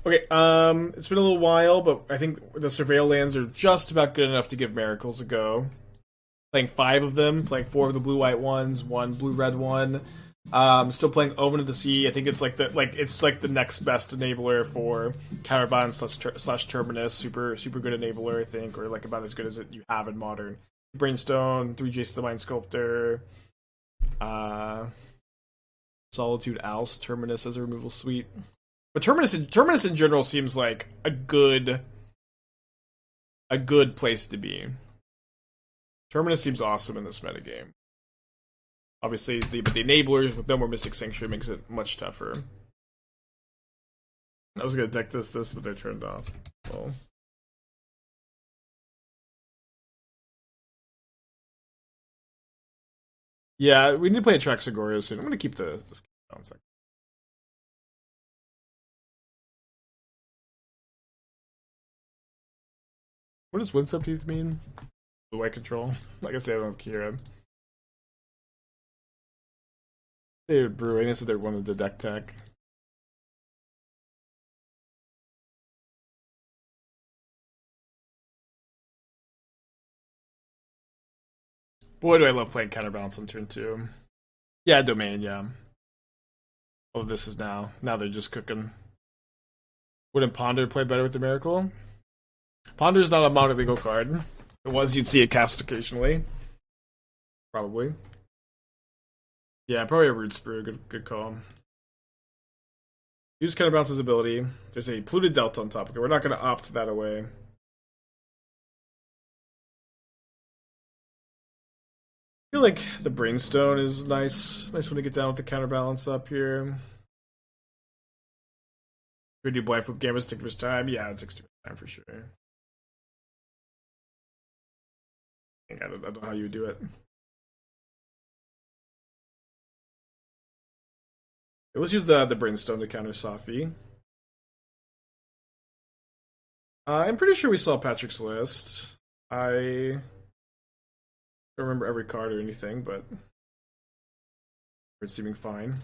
Okay, it's been a little while, but I think the Surveil lands are just about good enough to give Miracles a go. Playing 5 of them, playing 4 of the blue-white ones, 1 blue-red one. Still playing Omen of the Sea. I think it's like the next best enabler for Counterbalance slash Terminus. Super good enabler, I think, or like about as good as you have in Modern. Brainstone, 3 Jace the Mind Sculptor, Solitude, Oust, Terminus as a removal suite. But Terminus in general seems like a good place to be. Terminus seems awesome in this metagame. Obviously, the enablers with no more Mystic Sanctuary makes it much tougher. I was gonna deck this, but they turned off. Well. Yeah, we need to play a Traxagoria soon. I'm gonna keep this on a second. What does Wind Subteeth mean? The white control? I guess they don't have Kaheera. They're brewing. I said they're one of the deck tech. Boy, do I love playing Counterbalance on turn 2. Yeah, Domain, yeah. Oh, this is now. Now they're just cooking. Wouldn't Ponder play better with the Miracle? Ponder's not a modern legal card. If it was, you'd see it cast occasionally. Probably. Yeah, probably a Root Sprue. Good call. Use Counterbalance's ability. There's a Polluted Delta on top. Okay, we're not going to opt that away. I feel like the Brainstone is nice. Nice one to get down with the Counterbalance up here. We do Blindfold Gambit, take too much time. Yeah, it takes too much time for sure. I don't know how you would do it. Let's use the Brainstone to counter Safi. I'm pretty sure we saw Patrick's list. I don't remember every card or anything, but it's seeming fine.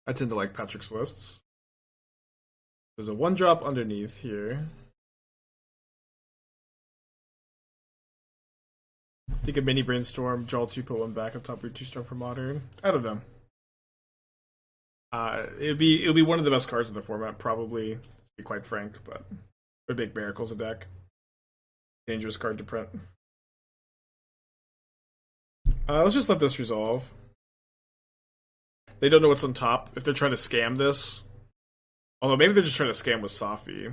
I tend to like Patrick's lists. There's a 1-drop underneath here. Think a mini Brainstorm, draw 2, put 1 back on top of your 2 strong for Modern. I don't know. It'd be one of the best cards in the format, probably, to be quite frank, but it would make Miracles a deck. Dangerous card to print. Let's just let this resolve. They don't know what's on top. If they're trying to scam this, although maybe they're just trying to scam with Safi,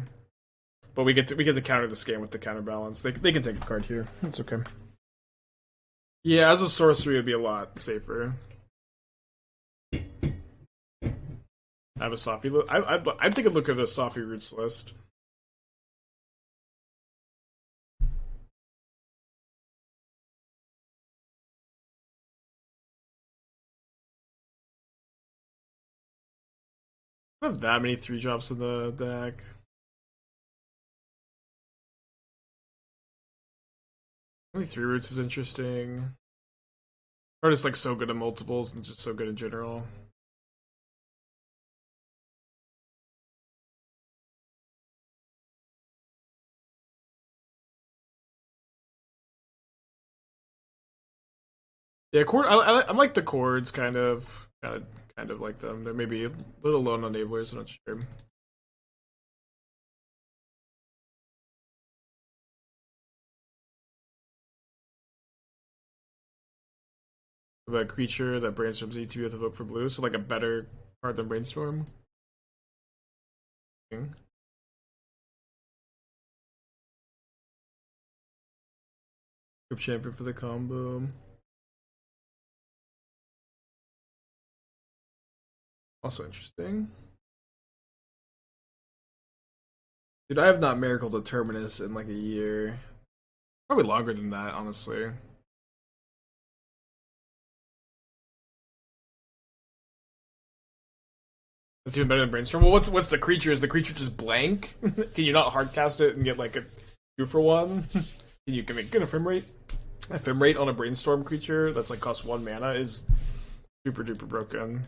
but we get to counter the scam with the Counterbalance. They can take a card here. It's okay. Yeah, as a sorcery, it'd be a lot safer. I have a Safi list. I'd take a look at a Safi Roots list. I don't have that many 3-drops in the deck. Only 3 Roots is interesting. Card is like so good at multiples and just so good in general. Yeah, I like the chords, kind of like them. They're maybe a little low on enablers. I'm not sure. About a creature that brainstorms ETB with a vote for blue, so like a better card than Brainstorm. Okay. Group champion for the combo. Also interesting. Dude, I have not Miracled a Terminus in like a year. Probably longer than that, honestly. That's even better than Brainstorm. Well, what's the creature? Is the creature just blank? Can you not hardcast it and get like a 2-for-1? Can you get a frame rate? Ephemerate on a Brainstorm creature that's like costs 1 mana is super duper broken.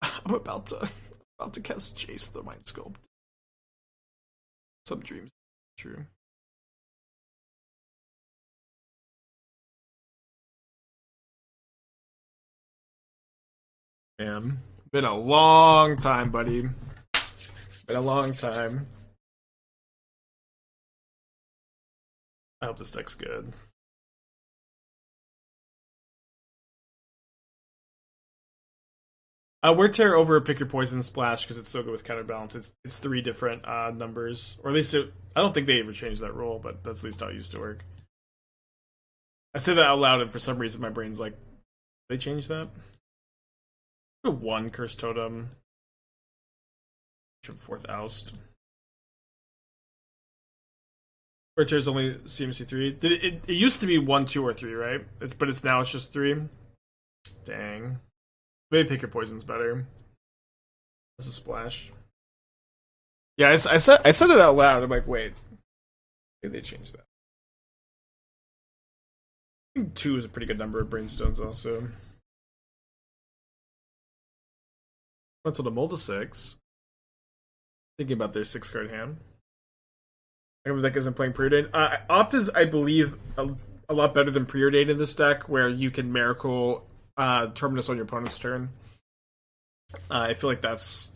I'm about to cast Jace the Mind Sculptor. Some dreams true. Man, been a long time, buddy. Been a long time. I hope this deck's good. We're tear over Pick Your Poison Splash because it's so good with Counterbalance. It's 3 different numbers, or at least I don't think they ever changed that rule, but that's at least how it used to work. I say that out loud, and for some reason my brain's like, they changed that? 1 Cursed Totem. 4th Oust. Where tears only CMC 3. It used to be 1, 2, or 3, right? But it's now just 3. Dang. Maybe Pick Your Poison's better. This is Splash. Yeah, I said it out loud. I'm like, wait. Maybe they changed that. I think 2 is a pretty good number of Brainstones also. What's on the mold to 6? Thinking about their 6-card hand. I hope the deck isn't playing Preordain. Opt is, I believe, a lot better than Preordain in this deck, where you can Miracle Terminus on your opponent's turn. I feel like that's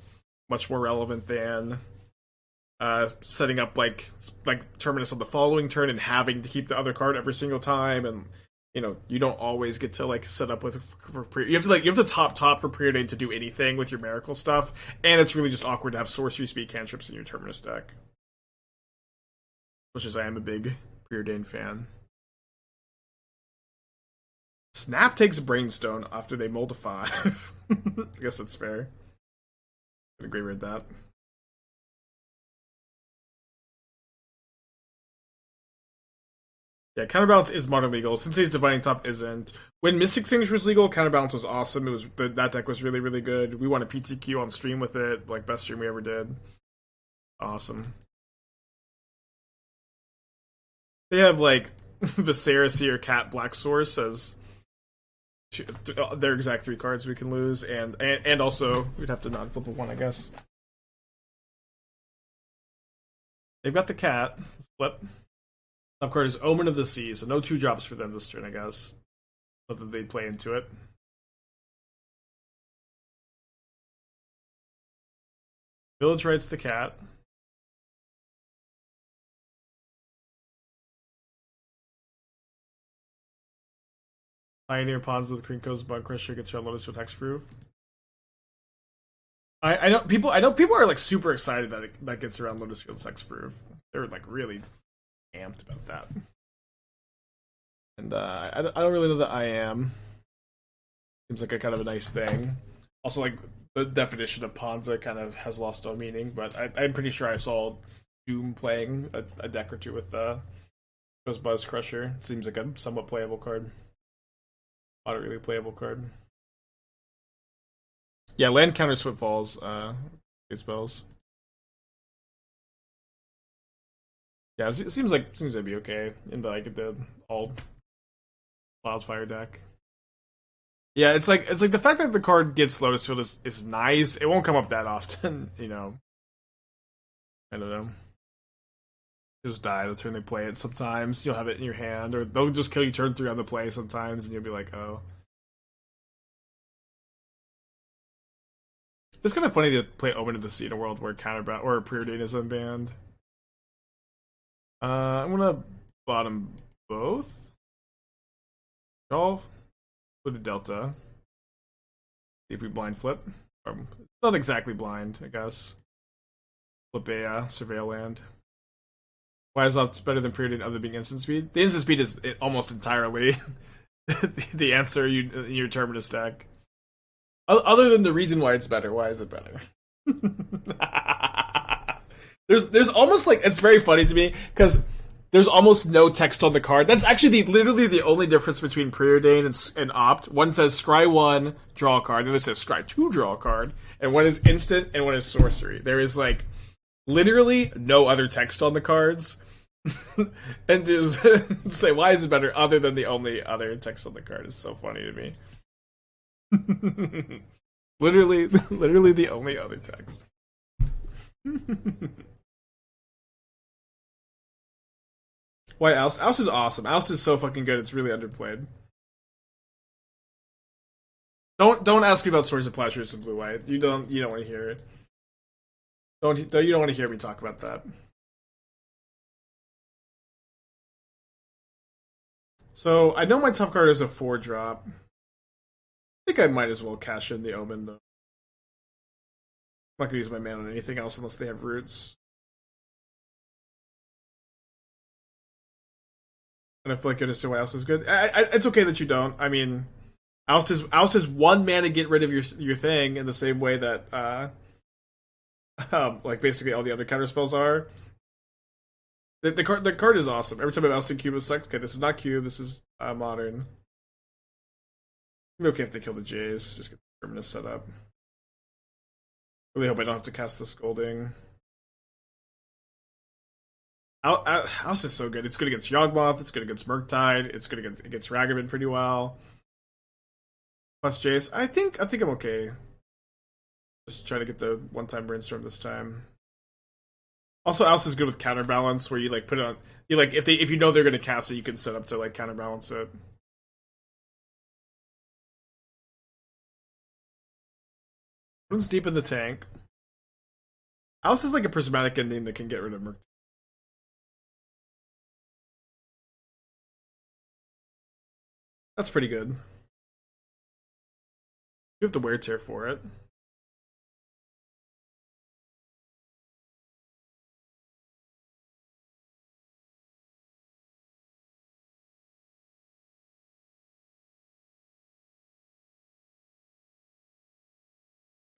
much more relevant than setting up like Terminus on the following turn and having to keep the other card every single time, and you don't always get to like set up with you have to top for Preordain to do anything with your Miracle stuff, and it's really just awkward to have sorcery speed cantrips in your Terminus deck. Which is, I am a big Preordain fan. Snap takes Brainstone after they mold a 5. I guess that's fair. I agree with that. Yeah, Counterbalance is modern legal. Sensei's Divining Top isn't. When Mystic Extinguisher was legal, Counterbalance was awesome. That deck was really, really good. We won a PTQ on stream with it, like best stream we ever did. Awesome. They have like Viserys or Cat Black Source as their exact 3 cards we can lose, and also we'd have to not flip a 1, I guess. They've got the cat. Let's flip. Top card is Omen of the Sea, so no 2 drops for them this turn, I guess. Not that they play into it. Village writes the cat. Pioneer Pawns of the Krinko's Bug Crusher gets her Lotus with hexproof. I know people are like super excited that gets around Lotus Field's hexproof. They're like really amped about that. And I don't really know that I am. Seems like a kind of a nice thing. Also, like the definition of Ponza kind of has lost all meaning, but I'm pretty sure I saw Doom playing a deck or two with those Buzz Crusher. Seems like a somewhat playable card. Not a really playable card. Yeah, land counters Footfalls. Good spells. Yeah, it seems like it'd be okay in the all Wildfire deck. Yeah, it's like the fact that the card gets Lotus Field is nice. It won't come up that often, I don't know. Just die the turn they play it. Sometimes you'll have it in your hand, or they'll just kill you turn 3 on the play sometimes, and you'll be like, oh. It's kind of funny to play Omen of the Sea in a world where Counterbalance or Preordain is unbanned. I'm gonna bottom both. Draw Flooded Delta. See if we blind flip. Not exactly blind, I guess. Flip a Surveil land. Why is Opt better than Preordain other than being instant speed? The instant speed is almost entirely the answer in your Terminus deck. Other than the reason why it's better, why is it better? There's almost like, it's very funny to me because there's almost no text on the card. That's actually literally the only difference between Preordain and Opt. One says scry 1, draw a card. The other says scry 2, draw a card. and one is instant, and one is sorcery. There is like literally no other text on the cards. And to say why is it better other than the only other text on the card is so funny to me. literally the only other text. Why Oust? Oust is awesome. Oust is so fucking good. It's really underplayed. Don't ask me about Swords of Pleasures and Blue White. You don't want to hear it. You don't want to hear me talk about that. So I know my top card is a 4-drop. I think I might as well cash in the Omen though. I'm not gonna use my mana on anything else unless they have roots. And I feel like I just say why Oust is good. It's okay that you don't. I mean, Oust is 1 mana to get rid of your thing in the same way that like basically all the other counter spells are. The card is awesome. Every time I'm ousting cube, it's like, okay, this is not cube, this is modern. I'm okay if they kill the Jace, just get the Terminus set up. Really hope I don't have to cast the Scolding. Oust is so good. It's good against Yawgmoth, it's good against Murktide, it's good against Ragavan pretty well. Plus Jace. I think I'm okay. Just try to get the one-time Brainstorm this time. Also, Oust is good with Counterbalance, where you like put it on. You like if you know they're gonna cast it, you can set up to like counterbalance it. Runes deep in the tank. Oust is like a prismatic ending that can get rid of Murk. That's pretty good. You have to wear tear for it.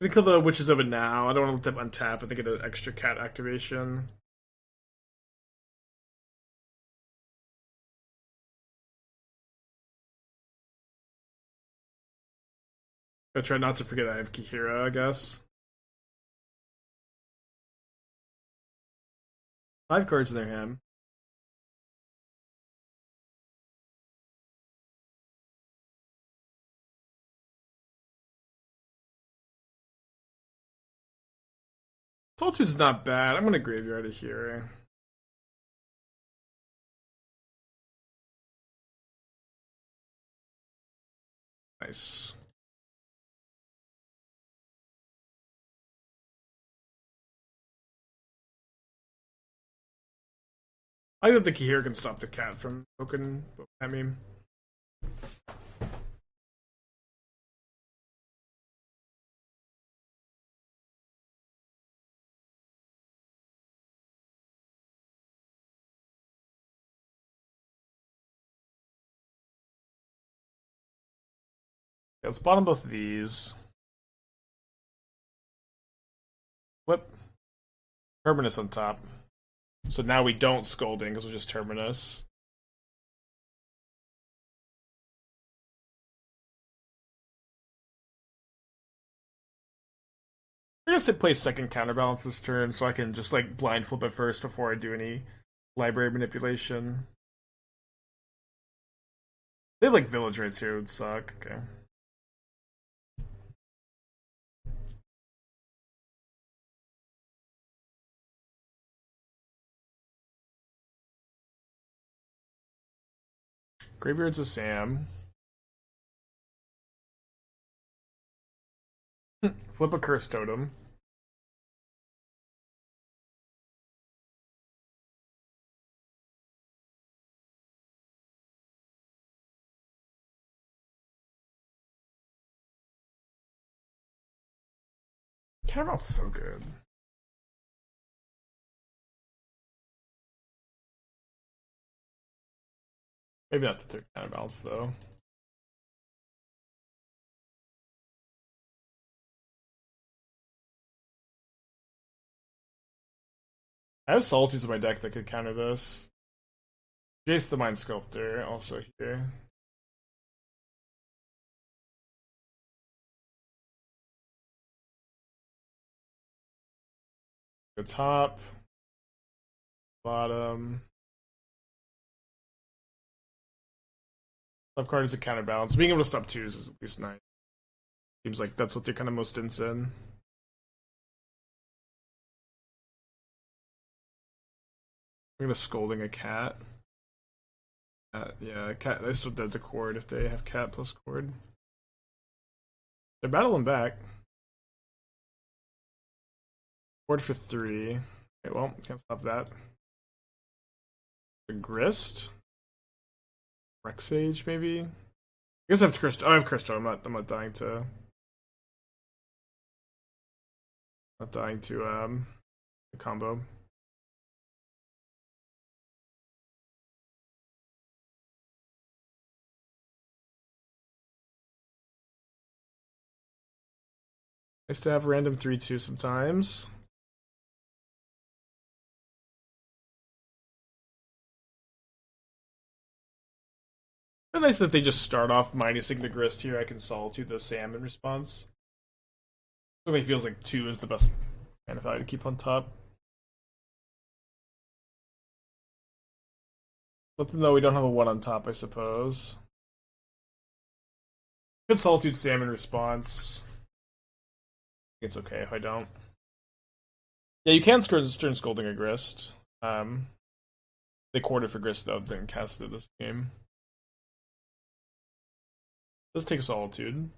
I'm gonna kill the Witches of it now. I don't want to let them untap. I think it an extra cat activation. I try not to forget I have Kaheera, I guess. 5 cards in their hand. Solitude's not bad. I'm gonna graveyard it here. Nice. I don't think Kaheera can stop the cat from poking at me. Yeah, let's bottom both of these. Flip. Terminus on top. So now we don't Scolding because we're just Terminus. I guess I play second Counterbalance this turn so I can just like blind flip it first before I do any library manipulation. They have like village rates here, it would suck. Okay. Graveyard's a Sam. Flip a Cursed Totem. Counterbalance is so good. Maybe not the third Counterbalance though. I have Solitudes in my deck that could counter this. Jace the Mind Sculptor also here. The top, bottom. Top card is a counterbalance. Being able to stop twos is at least nice. Seems like that's what they're kind of most in. I'm gonna Scolding a cat. Yeah, cat. They still dead to cord if they have cat plus cord. They're battling back. Cord for 3. Okay, well, can't stop that. The Grist. Rex Sage, maybe. I guess I have Cursed. Oh, I have Cursed Totem. I'm not dying to. Not dying to the combo. Nice to have random 3/2 sometimes. It's nice that they just start off minusing the Grist here. I can Solitude the Sam in response. It feels like 2 is the best kind of value to keep on top. Let them know we don't have a 1 on top, I suppose. Could Solitude Sam in response. It's okay if I don't. Yeah, you can Stern Scolding a Grist. They quartered for Grist though, then casted this game. Let's take Solitude.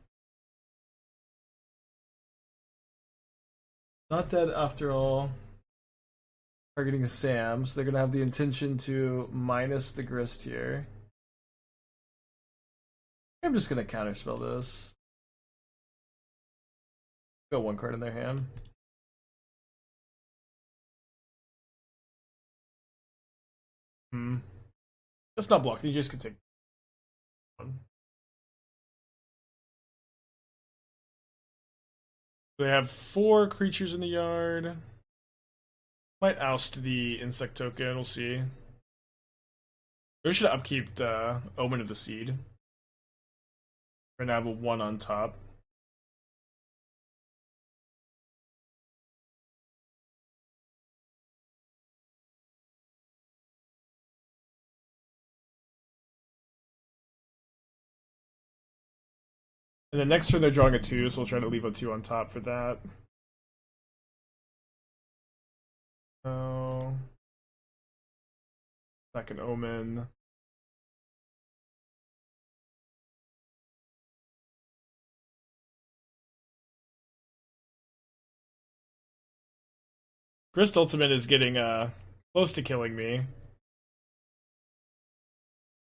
Not dead after all. Targeting Sam, so they're gonna have the intention to minus the Grist here. I'm just gonna counterspell this. Got 1 card in their hand. That's not blocking, you just could take 1. They have 4 creatures in the yard. Might oust the insect token, we'll see. We should upkeep the Omen of the Seed. Right now I have a 1 on top. And then next turn they're drawing a 2, so we'll try to leave a 2 on top for that. Oh. Second Omen. Cursed Ultimate is getting close to killing me.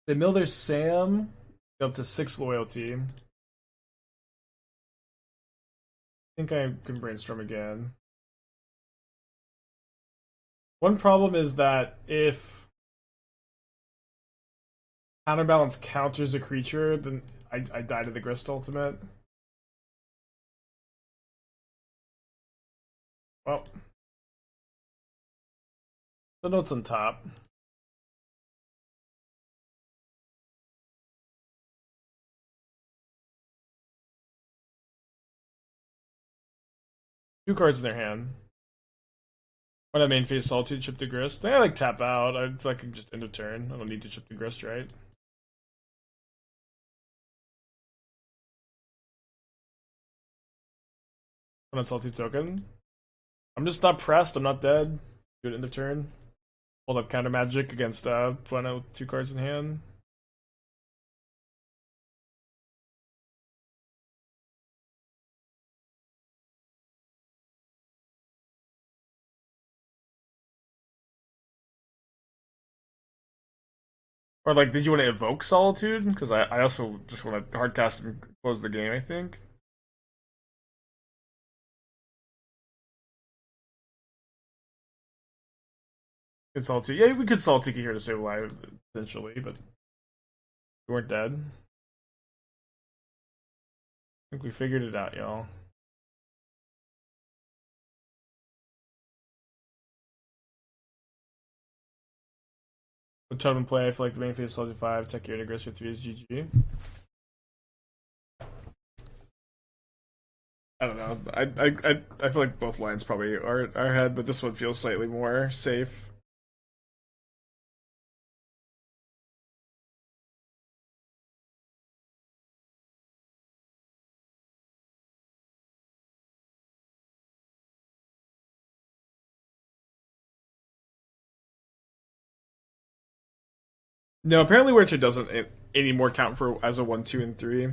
They mill their Sam, go up to 6 loyalty. I think I can Brainstorm again. One problem is that if Counterbalance counters a creature, then I die to the Grist Ultimate. Well, the note's on top. Two cards in their hand. When I main phase Solitude, chip the Grist. Then I like tap out. I feel like I can just end of turn. I don't need to chip the Grist, right? On Solitude token. I'm just not pressed. I'm not dead. Do it end of turn. Hold up counter magic against Puana with 2 cards in hand. Or like, did you want to evoke Solitude? Because I also just want to hardcast and close the game, I think. Good Solitude. Yeah, we could Solitude here to save alive, potentially, but we weren't dead. I think we figured it out, y'all. With Totem play, I feel like the main phase Solitude 5, Tech your Integris for 3 is GG. I don't know. I feel like both lines probably are ahead, but this one feels slightly more safe. No, apparently Witcher doesn't anymore count for as a 1, 2, and 3.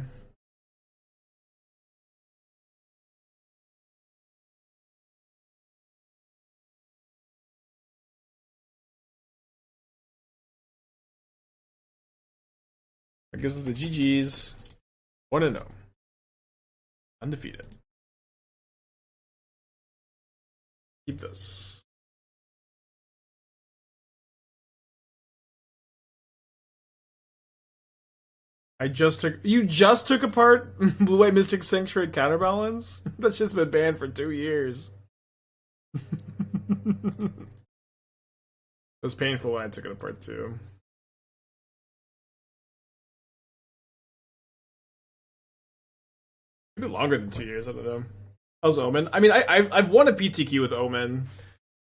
That gives us the GGs. 1-0. Undefeated. Keep this. You just took apart Blue White Mystic Sanctuary Counterbalance? That's just been banned for 2 years. It was painful when I took it apart too. Maybe longer than 2 years, I don't know. How's Omen? I mean, I've won a PTQ with Omen.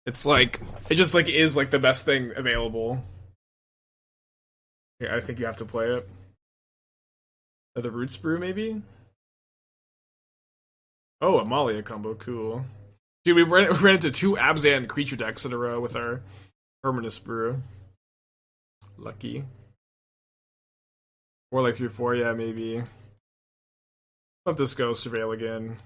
It's like, it just like is like the best thing available. Yeah, I think you have to play it. The Roots Brew, maybe? Oh, Amalia combo, cool. Dude, we ran into 2 Abzan creature decks in a row with our Terminus Brew. Lucky. Or like 3-4, yeah, maybe. Let this go, Surveil again.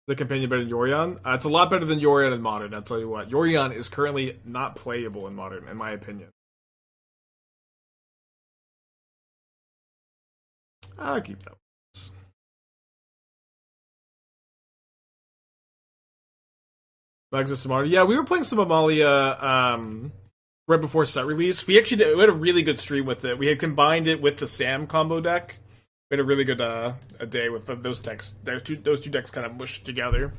The companion better than Yorion? It's a lot better than Yorion in Modern, I'll tell you what. Yorion is currently not playable in Modern, in my opinion. I'll keep that. Exist Amalia. Yeah, we were playing some Amalia right before set release. We had a really good stream with it. We had combined it with the Sam combo deck. We had a really good a day with those decks. Those two decks kind of mushed together.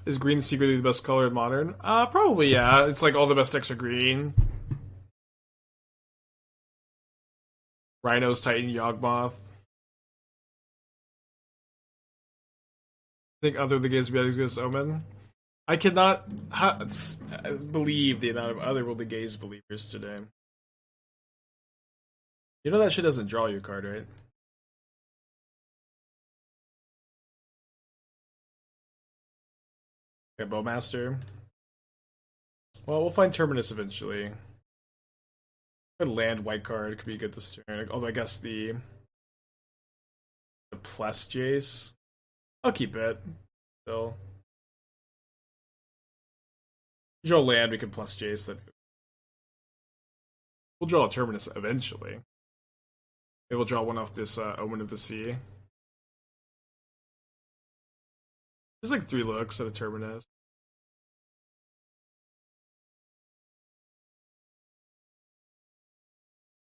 Is green secretly the best color in Modern? Probably, yeah. It's like all the best decks are green. Rhinos, Titan, Yawgmoth. I think other the games be as Omen. I cannot believe the amount of otherworldly gaze believers today. You know that shit doesn't draw you a card, right? Okay, Bowmaster. Well, we'll find Terminus eventually. A land white card could be good this turn. Although I guess the plus Jace. I'll keep it. Still. Draw land, we can plus Jace. That we'll draw a Terminus eventually. Maybe we'll draw one off this Omen of the Sea. There's like 3 looks at a Terminus.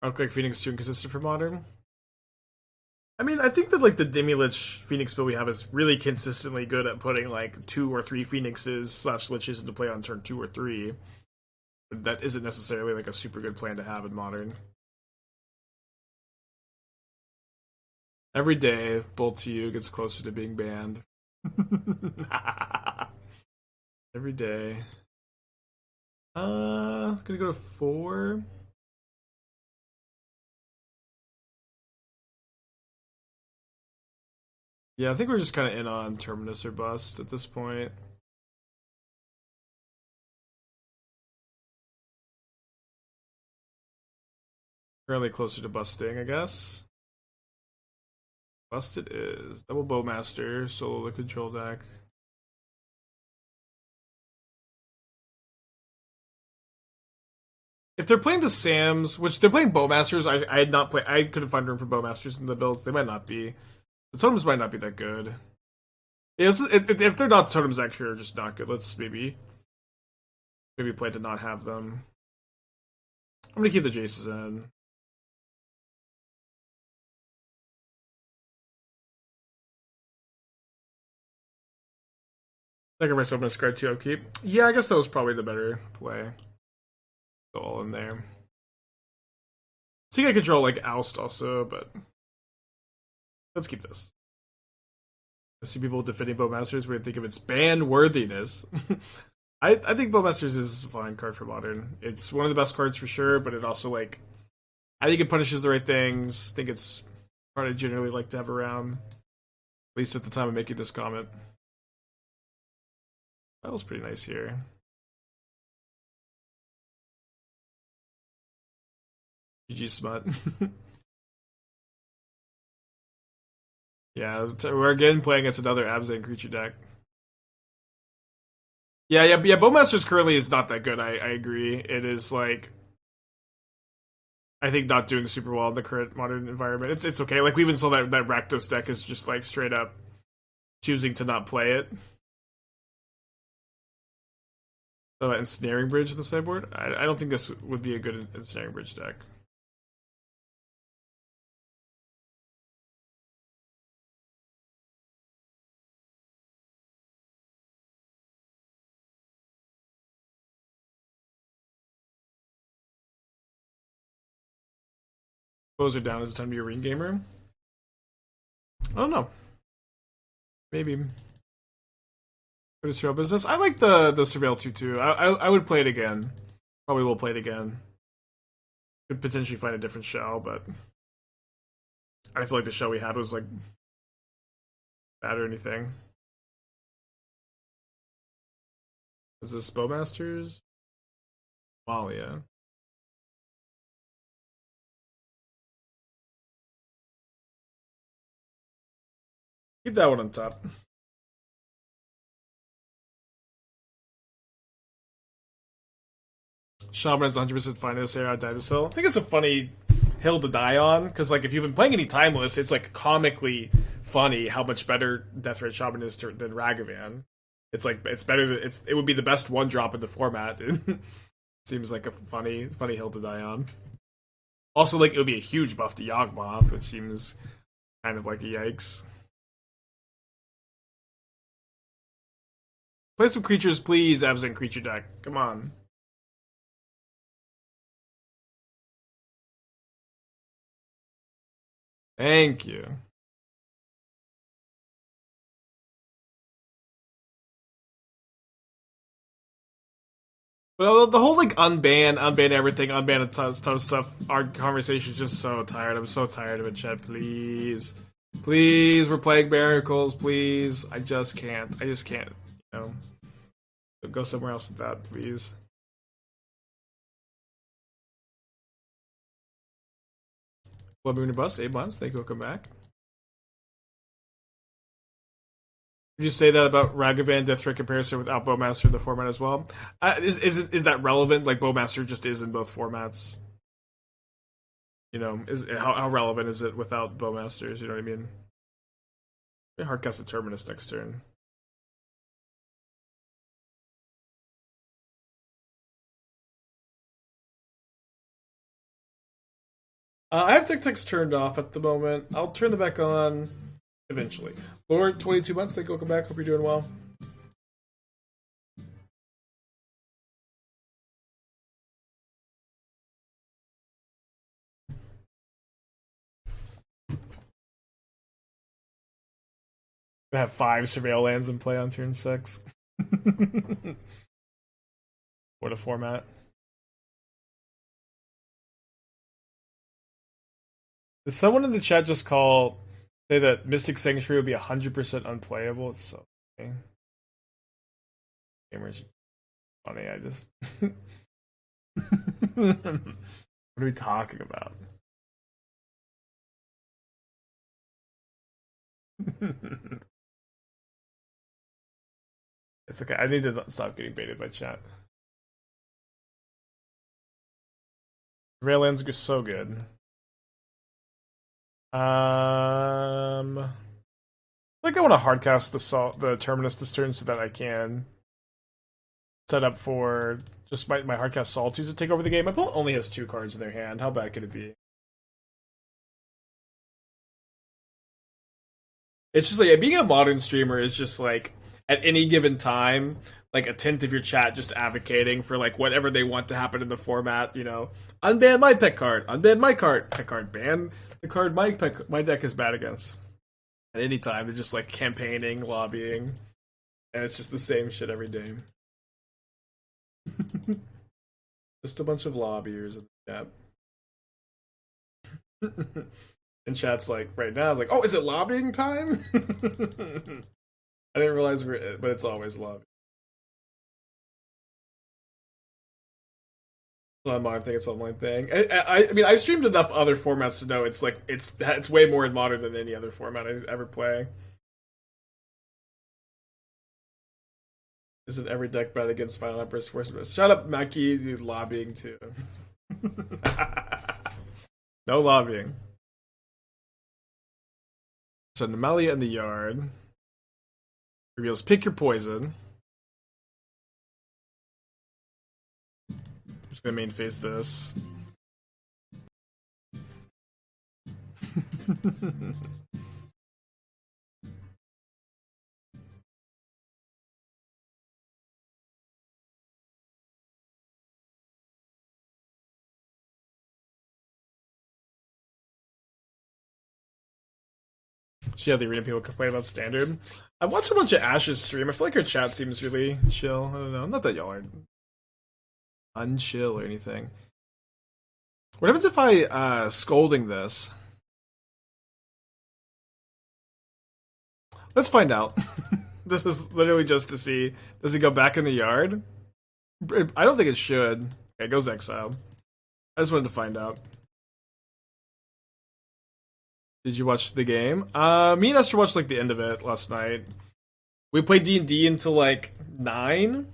I look like Phoenix too inconsistent for Modern. I mean, I think that like the Demi-Lich Phoenix build we have is really consistently good at putting like 2 or 3 Phoenixes / Liches into play on turn 2 or 3. But that isn't necessarily like a super good plan to have in Modern. Every day, Bolt to You gets closer to being banned. Every day. Gonna go to 4. Yeah, I think we're just kind of in on Terminus or bust at this point. Fairly closer to busting, I guess. Bust it is. Double Bowmaster, solo the control deck. If they're playing the Sams, which they're playing Bowmasters, I had not played. I couldn't find room for Bowmasters in the builds. They might not be. The totems might not be that good. If they're not totems, actually are just not good. Let's maybe plan to not have them. I'm gonna keep the Jaces in. Sacrifice Open discard 2 upkeep. Yeah, I guess that was probably the better play. Go all in there. I think I control like Oust also, but Let's keep this. I see people defending Bowmasters when they think of its ban worthiness. I think Bowmasters is a fine card for Modern. It's one of the best cards for sure, but it also, like, I think it punishes the right things. I think it's a card I generally like to have around, at least at the time of making this comment. That was pretty nice here. GG Smut. Yeah, we're again playing against another Abzan creature deck. Yeah. Bowmasters currently is not that good. I agree. It is like, I think not doing super well in the current Modern environment. It's okay. Like we even saw that Rakdos deck is just like straight up choosing to not play it. So Ensnaring Bridge in the sideboard. I don't think this would be a good Ensnaring Bridge deck. Close it down. Is it time to be a ring gamer? I don't know. Maybe. For the Surveil business, I like the Surveil 2-2. I would play it again. Probably will play it again. Could potentially find a different shell, but I feel like the shell we had was like bad or anything. Is this Bowmasters? Malia. Keep that one on top. Shaman is 100% fine in this area. I died this hill. I think it's a funny hill to die on, because like if you've been playing any Timeless, it's like comically funny how much better Deathray Shaman is than Ragavan. It's like it's better. It would be the best one drop in the format. Seems like a funny hill to die on. Also, like it would be a huge buff to Yawgmoth, which seems kind of like a yikes. Play some creatures, please, Absent Creature deck. Come on. Thank you. Well, the whole like unban everything, unban a ton of stuff. Our conversation is just so tired. I'm so tired of it, Chet. Please, we're playing miracles. Please, I just can't. You know, so go somewhere else with that, please. Blood Moon and Bust, 8 months. Thank you. Welcome back. Did you say that about Ragavan Deathray comparison without Bowmaster in the format as well? Is that relevant? Like Bowmaster just is in both formats. You know, how relevant is it without Bowmasters? You know what I mean? Hardcast a Terminus next turn. I have Tic-Tacs turned off at the moment. I'll turn them back on eventually. Lord, 22 months. Thank you. Welcome back. Hope you're doing well. I have 5 Surveil lands in play on turn 6. What a format. Did someone in the chat just say that Mystic Sanctuary would be 100% unplayable? It's so funny. Gamers funny, I just what are we talking about? It's okay. I need to stop getting baited by chat. Raillands are so good. Like I want to hardcast the Terminus this turn so that I can set up for just my hardcast Solitudes to take over the game. My opponent only has 2 cards in their hand. How bad could it be? It's just like being a modern streamer is just like at any given time, like a tenth of your chat just advocating for like whatever they want to happen in the format. You know, unban my pet card, unban my pet card, ban the card my deck is bad against. At any time, they're just like campaigning, lobbying, and it's just the same shit every day. Just a bunch of lobbyers in the chat. And chat's like, right now, it's like, oh, is it lobbying time? I didn't realize, but it's always lobbying. It's not a modern thing; it's an online thing. I mean, I've streamed enough other formats to know it's like it's way more in modern than any other format I ever play. Isn't every deck bad against Final Empress Force? Shut up, Mackie, dude, lobbying too. No lobbying. So Nemalia in the yard. Reveals pick your poison. I'm just gonna main face this. Yeah, the arena people complain about standard. I watched a bunch of Ash's stream. I feel like her chat seems really chill. I don't know. Not that y'all are unchill or anything. What happens if I scolding this? Let's find out. This is literally just to see. Does he go back in the yard? I don't think it should. Okay, it goes exiled. I just wanted to find out. Did you watch the game? Me and Esther watched like the end of it last night. We played D&D until like 9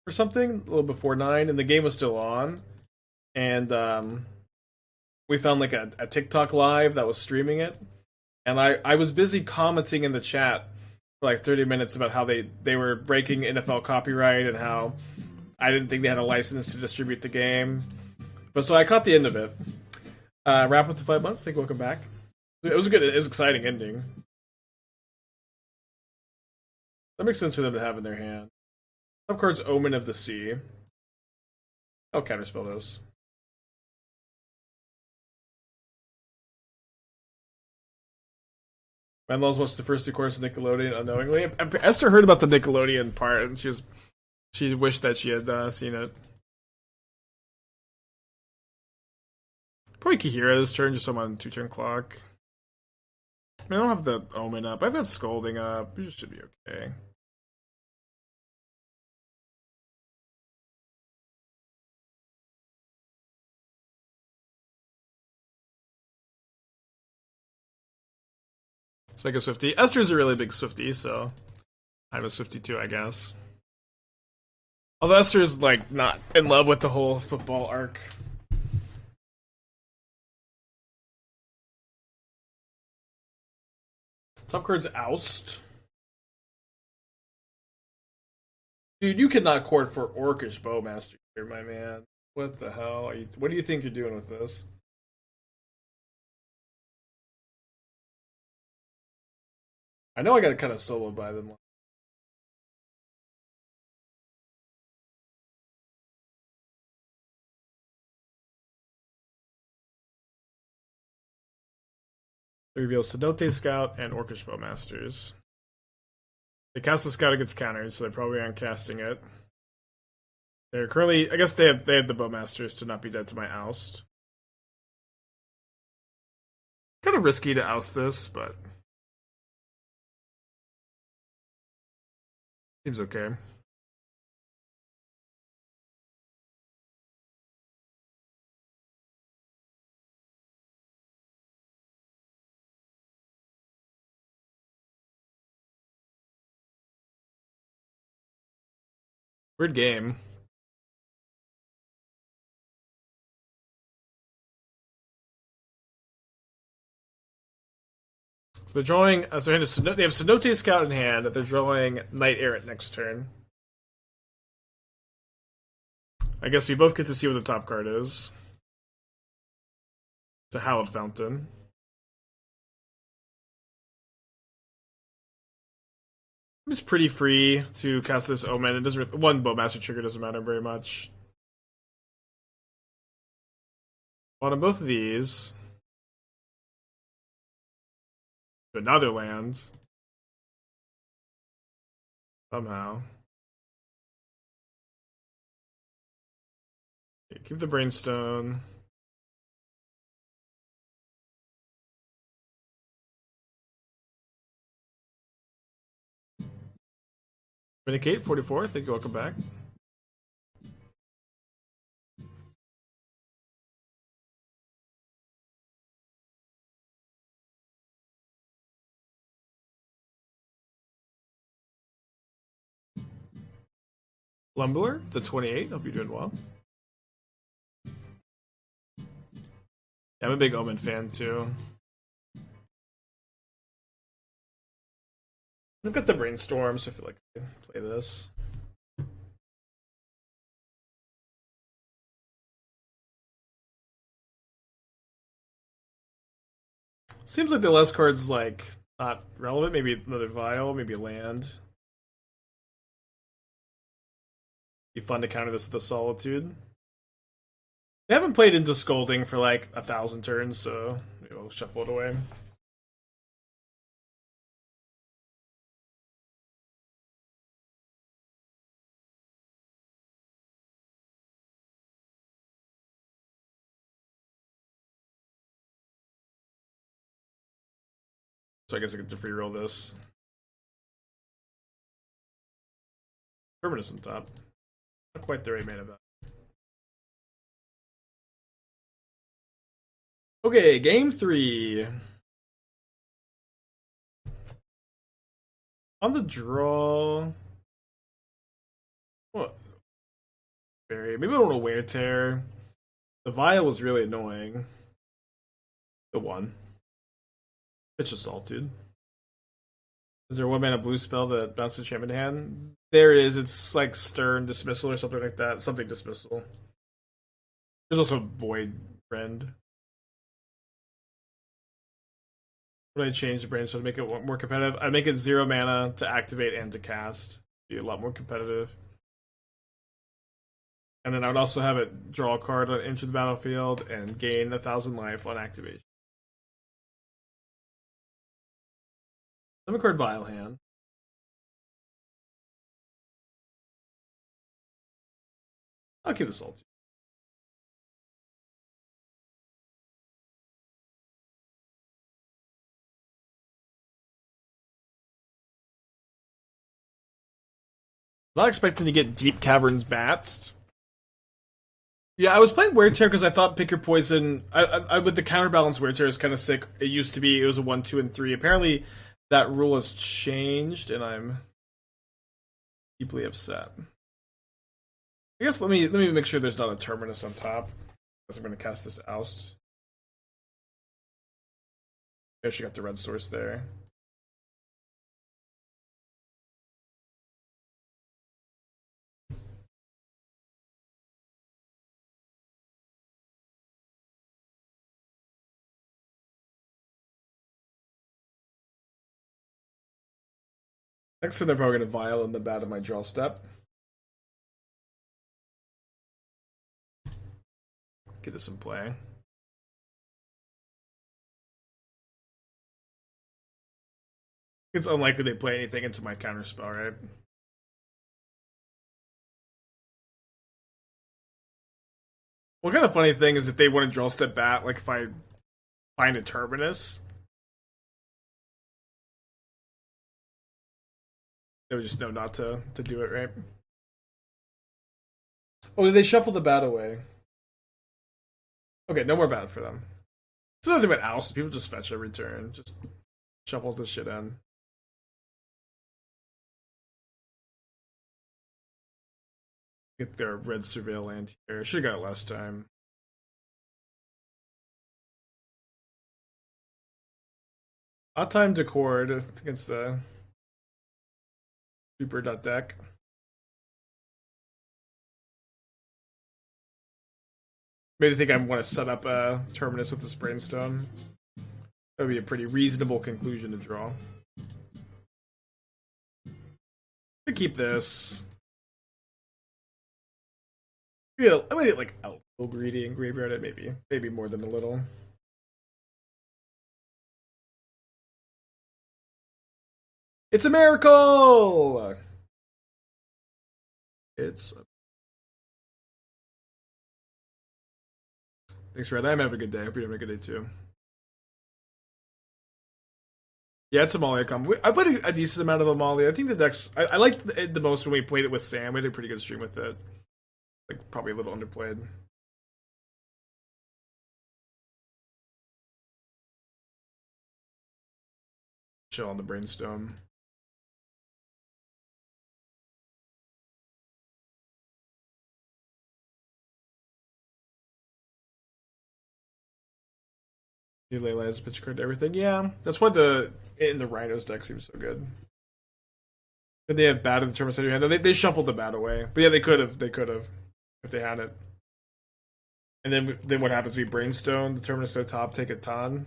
or something, a little before 9, and the game was still on. And we found like a TikTok live that was streaming it. And I was busy commenting in the chat for like 30 minutes about how they were breaking NFL copyright and how I didn't think they had a license to distribute the game. But so I caught the end of it. Wrap up the 5 months. Thank you. Welcome back. It was a good, it was an exciting ending. That makes sense for them to have in their hand. Top card's Omen of the Sea. I'll counterspell this. Manlaw's watched the first 2 quarters of Nickelodeon unknowingly. Esther heard about the Nickelodeon part, and she wished that she had seen it. Probably Kaheera this turn, just so I'm on 2-turn clock. I mean, I don't have the Omen up. I have that Scolding up. It should be okay. Let's make a Swifty. Esther's a really big Swifty, so I'm a Swifty too, I guess. Although Esther's like not in love with the whole football arc. Top card's Oust. Dude, you cannot court for Orcish Bowmaster here, my man. What the hell? What do you think you're doing with this? I know I got kind of soloed by them. It reveals Cenote Scout and Orcish Bowmasters. They cast the Scout against counters, so they probably aren't casting it. They're currently, I guess they have the Bowmasters to not be dead to my Oust. Kind of risky to oust this, but seems okay. Weird game. So they're drawing. So they have Cenote Scout in hand. That they're drawing Knight Errant next turn. I guess we both get to see what the top card is. It's a Hallowed Fountain. It's pretty free to cast this Omen. It doesn't. One Bowmaster trigger doesn't matter very much. On both of these, Another land. Somehow. Okay, keep the Brainstone. Minicate 44, thank you, welcome back. Lumbler, the 28, hope you're doing well. Yeah, I'm a big Omen fan too. I've got the Brainstorm, so I feel like I can play this. Seems like the last card's like not relevant. Maybe another Vial, maybe a land. Be fun to counter this with a Solitude. They haven't played into Scolding for like 1,000 turns, so maybe we'll shuffle it away. So I guess I get to free roll this. Terminus on top. Not quite the right mana back. Okay, game 3. On the draw. What? Maybe I don't want to wear tear. The Vial was really annoying. The one. It's just Solitude. Is there one mana blue spell that bounces enchantment hand? There is. It's like Stern Dismissal or something like that. Something Dismissal. There's also Void Rend. Would I change the Brainstone to make it more competitive? I'd make it 0 mana to activate and to cast. Be a lot more competitive. And then I would also have it draw a card on enter the battlefield and gain 1,000 life on activation. 7-card Vial hand. I'll keep this all too. Not expecting to get Deep Caverns Bats. Yeah, I was playing Wear Tear because I thought Pick Your Poison. I with the Counterbalance Wear Tear is kind of sick. It used to be, it was a 1, 2, and 3. Apparently, that rule has changed, and I'm deeply upset. I guess let me make sure there's not a Terminus on top, because I'm going to cast this Oust. I actually got the red source there. Next turn, they're probably going to Vial in the bat of my draw step. Get this in play. It's unlikely they play anything into my counterspell, right? One kind of funny thing is if they want to draw step bat, like if I find a Terminus, they would just know not to do it, right? Oh, did they shuffle the bat away? Okay, no more bat for them. It's another thing about Oust. People just fetch every turn. Just shuffles this shit in. Get their red Surveil land here. Should have got it last time. Odd time to cord against the super deck. Maybe think I want to set up a Terminus with this Brainstone. That would be a pretty reasonable conclusion to draw. To keep this. Yeah, I'm gonna get like a little greedy and graveyard it, maybe more than a little. It's a miracle! Thanks, Red. I'm having a good day. I hope you're having a good day too. Yeah, it's a Molly combo. I played a decent amount of Molly. I think the decks I liked it the most when we played it with Sam. We had a pretty good stream with it. Like probably a little underplayed. Chill on the Brainstone. You lay lands, pitch card, everything. Yeah, that's why the Rhinos deck seems so good. Did they have bad in the Terminus in your hand? They shuffled the bad away, but yeah, they could have if they had it. And then what happens? We Brainstone, the Terminus at the top, take a ton.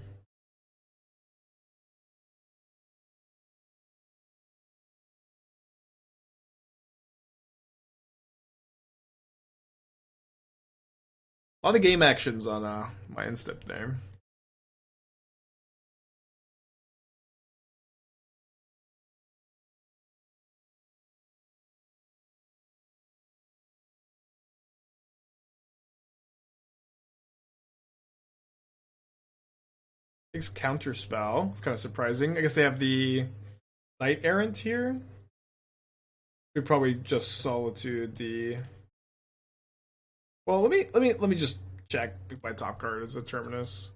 A lot of game actions on my instep there. Takes Counterspell. It's kind of surprising. I guess they have the Knight Errant here. We probably just Solitude the. Well, let me just check if my top card is a Terminus.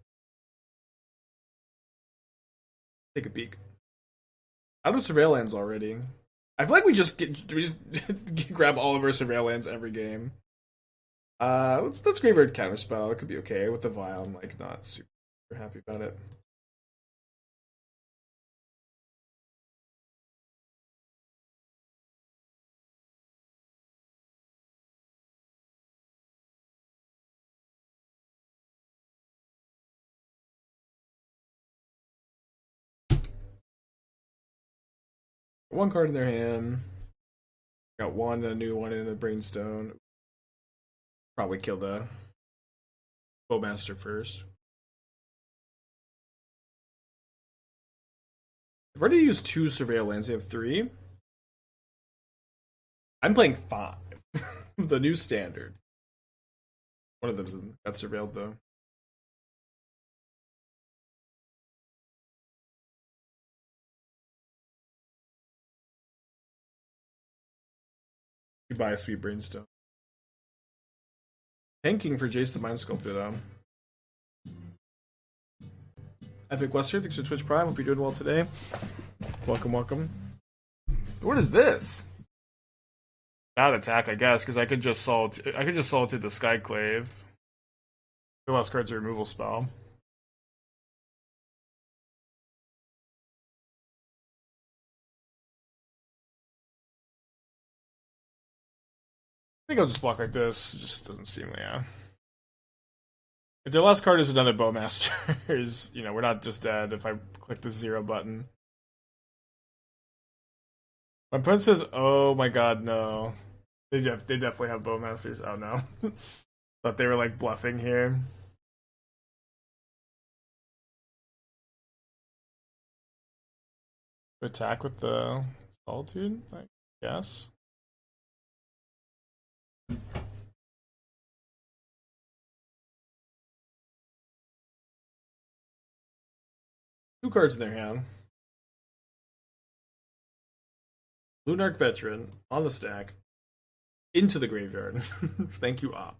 Take a peek. Out of Surveil lands already. I feel like we just grab all of our Surveil lands every game. Let's Graveyard Counterspell. It could be okay with the Vial. I'm like not super happy about it. One card in their hand. Got one, a new one in the Brainstone. Probably kill the Bowmaster first. I've already used 2 Surveil lands. They have 3. I'm playing 5. The new standard. One of them's got surveilled though. You buy a sweet Brainstone. Tanking for Jace the Mind Sculptor though. Epic Wester, thanks for Twitch Prime. Hope you're doing well today. Welcome, welcome. What is this? Bad attack, I guess, because I could just Solitude the Skyclave. The last card's a removal spell. I think I'll just block like this. It just doesn't seem, yeah. If the last card is another Bowmaster, we're not just dead if I click the 0 button. My opponent says, oh my god, no. They definitely have Bowmasters. Oh no. Thought they were like bluffing here. Attack with the Solitude, I guess. Two cards in their hand. Lunarch Veteran on the stack. Into the graveyard. Thank you, Op.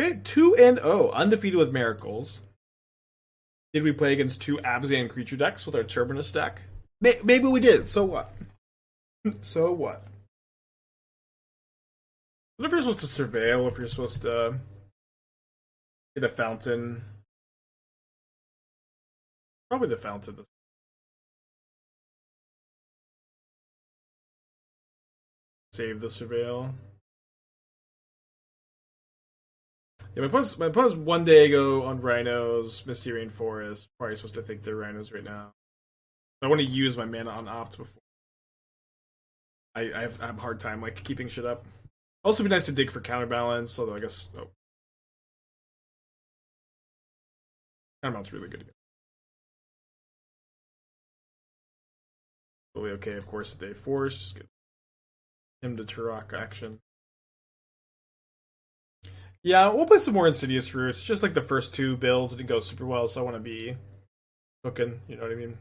Okay, 2-0. Undefeated with Miracles. Did we play against 2 Abzan creature decks with our Terminus deck? Maybe we did. So what? So what? What if you're supposed to surveil? If you're supposed to get a fountain? Probably the fountain. Save the surveil. Yeah, my opponent's one day ago on Rhinos, Mysterian Forest. Probably supposed to think they're Rhinos right now. I want to use my mana on Opt before. I have a hard time like keeping shit up. Also, be nice to dig for Counterbalance, although I guess Counterbalance really good. Totally okay, of course, if they force, just get him to Turok action. Yeah, we'll play some more Insidious Roots. Just like the first two builds didn't go super well, so I want to be cooking, you know what I mean?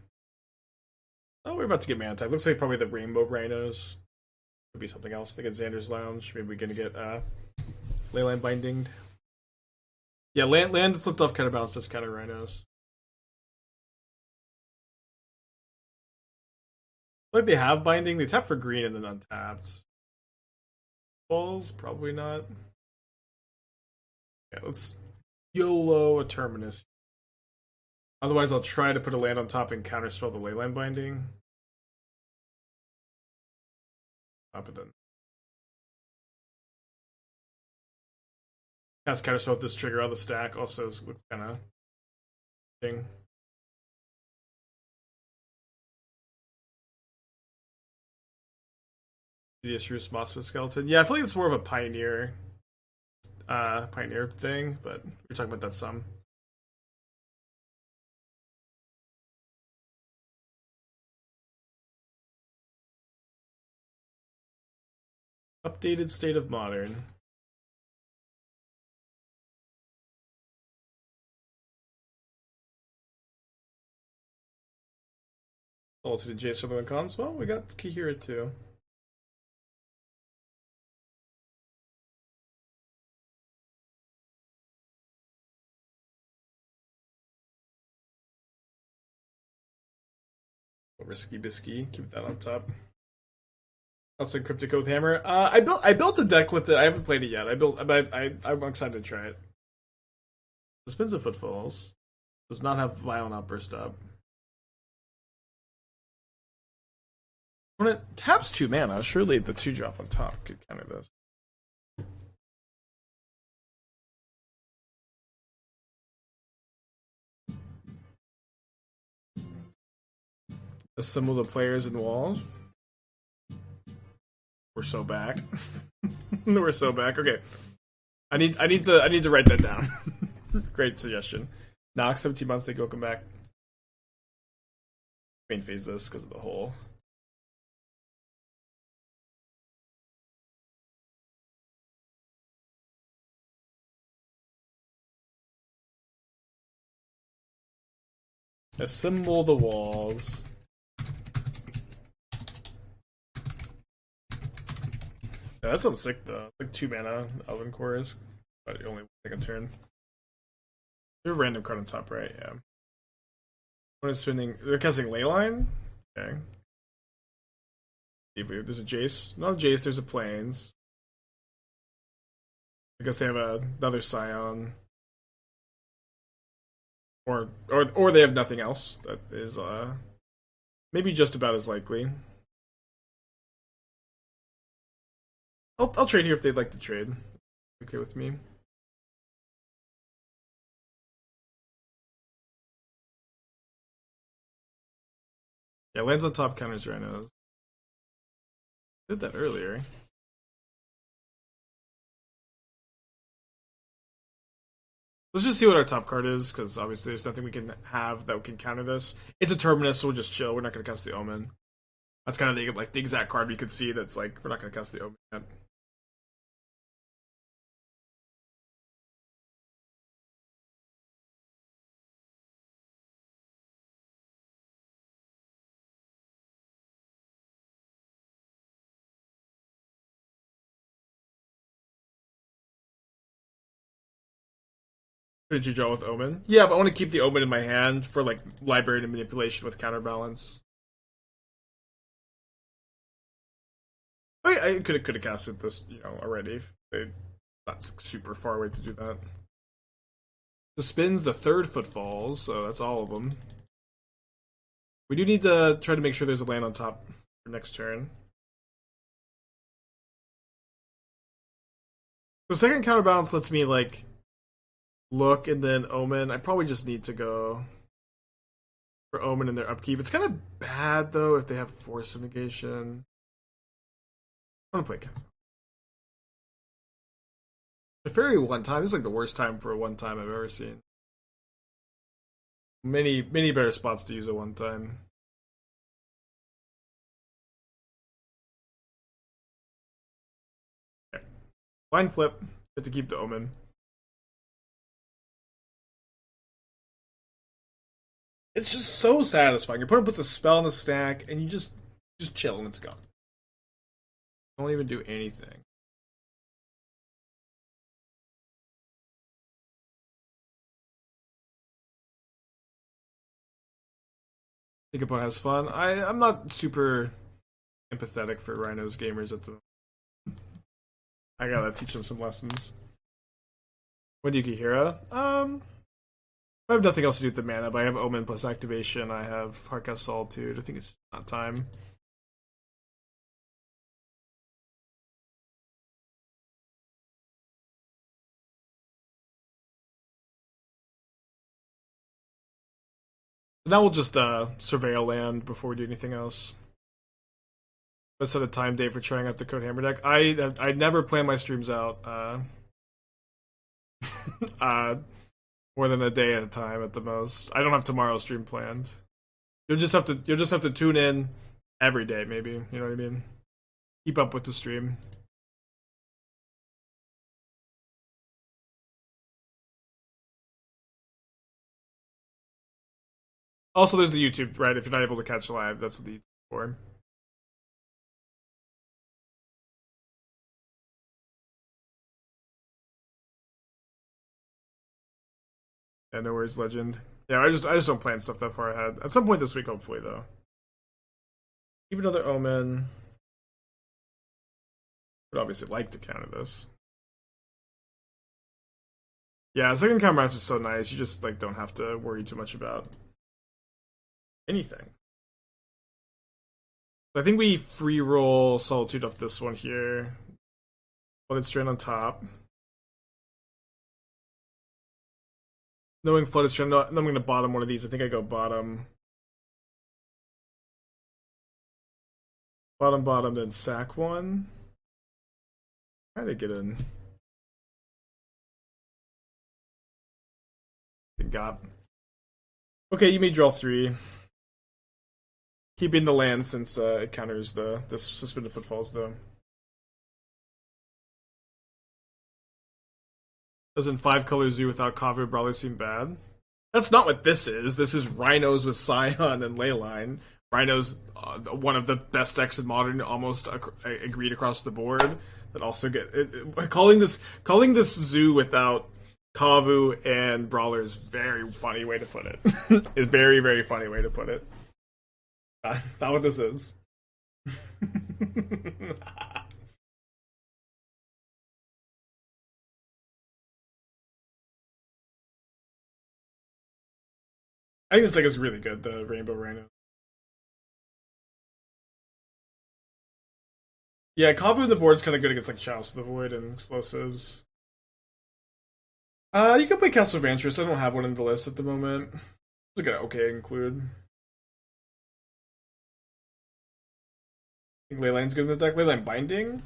Oh, we're about to get mana type. Looks like probably the Rainbow Rhinos. Could be something else. They get Xander's Lounge. Maybe we're gonna get Leyline Binding. Yeah, land flipped off Counterbalance does counter Rhinos. Like they have Binding. They tap for green and then untapped. Balls? Probably not. Yeah, let's YOLO a Terminus. Otherwise, I'll try to put a land on top and counterspell the Leyline Binding. Up it then. Cast counterspell with this trigger on the stack. Also looks kind of thing. Roost Moss with Skeleton. Yeah, I feel like it's more of a pioneer thing, but we're talking about that some. Updated State of Modern. Solitude and Jace for the cons. Well, we got Kaheera too. Risky Bisky, keep that on top. Also, Cryptic Oath Hammer. I built a deck with it. I haven't played it yet. I'm excited to try it. Suspends of Footfalls. Does not have Violent Outburst up. When it taps 2 mana, surely the 2-drop on top could counter this. Assemble the players and walls. We're so back. We're so back. Okay. I need to write that down. Great suggestion. Knock 17 months, they go come back. Main phase this because of the hole. Assemble the walls. Yeah, that sounds sick though. Like 2 mana Elven Chorus, but you only take a turn. They're a random card on top, right? Yeah. What is spinning? They're casting Leyline? Okay. There's a Jace. Not a Jace, there's a Plains. I guess they have another Scion. Or they have nothing else that is maybe just about as likely. I'll trade here if they'd like to trade. Okay with me. Yeah, lands on top counters Rhinos. Did that earlier. Let's just see what our top card is, because obviously there's nothing we can have that can counter this. It's a Terminus, so we'll just chill. We're not going to cast the Omen. That's kind of the exact card we could see that's like, we're not going to cast the Omen yet. Did you draw with Omen? Yeah, but I want to keep the Omen in my hand for like library and manipulation with Counterbalance. I could have casted this, already. They not super far away to do that. Suspends the 3rd Footfalls, so that's all of them. We do need to try to make sure there's a land on top for next turn. So second Counterbalance lets me like look and then Omen. I probably just need to go for Omen in their upkeep. It's kind of bad though if they have Force of Negation. I want to play Teferi one time. This is like the worst time for a one time I've ever seen. Many better spots to use a one time. Blind flip. Get to keep the Omen. It's just so satisfying. Your opponent puts a spell in the stack, and you just chill, and it's gone. Don't even do anything. Think opponent has fun. I'm not super empathetic for Rhinos gamers at the moment. I gotta teach them some lessons. When do you Kaheera? I have nothing else to do with the mana, but I have Omen plus activation. I have Hardcast Solitude. I think it's not time. Now we'll just surveil land before we do anything else. Let's set a time date for trying out the Code Hammer deck. I never plan my streams out more than a day at a time at the most. I don't have tomorrow's stream planned. You'll just have to tune in every day, maybe. You know what I mean? Keep up with the stream. Also, there's the YouTube, right? If you're not able to catch live, that's what the YouTube's for. Yeah, no worries, legend. Yeah, I just don't plan stuff that far ahead. At some point this week, hopefully, though. Keep another Omen. Would obviously like to counter this. Yeah, second counterbalance is so nice. You just like don't have to worry too much about anything. I think we free roll Solitude off this one here. Flooded Strand on top. Knowing Flooded Strand, I'm going to bottom one of these. I think I go bottom. Bottom, then sack one. Try to get in. Got. Okay, you may draw 3. Keeping the land since it counters the suspended footfalls, though. Doesn't 5-color zoo without Kavu Brawler seem bad? That's not what this is. This is Rhinos with Scion and Leyline. Rhinos, one of the best decks in Modern, almost agreed across the board. That also calling this zoo without Kavu and Brawler is very funny way to put it. It's very, very funny way to put it. It's not what this is. I think this deck is really good, the Rainbow Rhino. Yeah, Kavu in the board is kind of good against like Chalice of the Void and Explosives. You can play Castle of Vantress. I don't have one in the list at the moment. It's like an okay include. I think Leyline's good in the deck. Leyline Binding?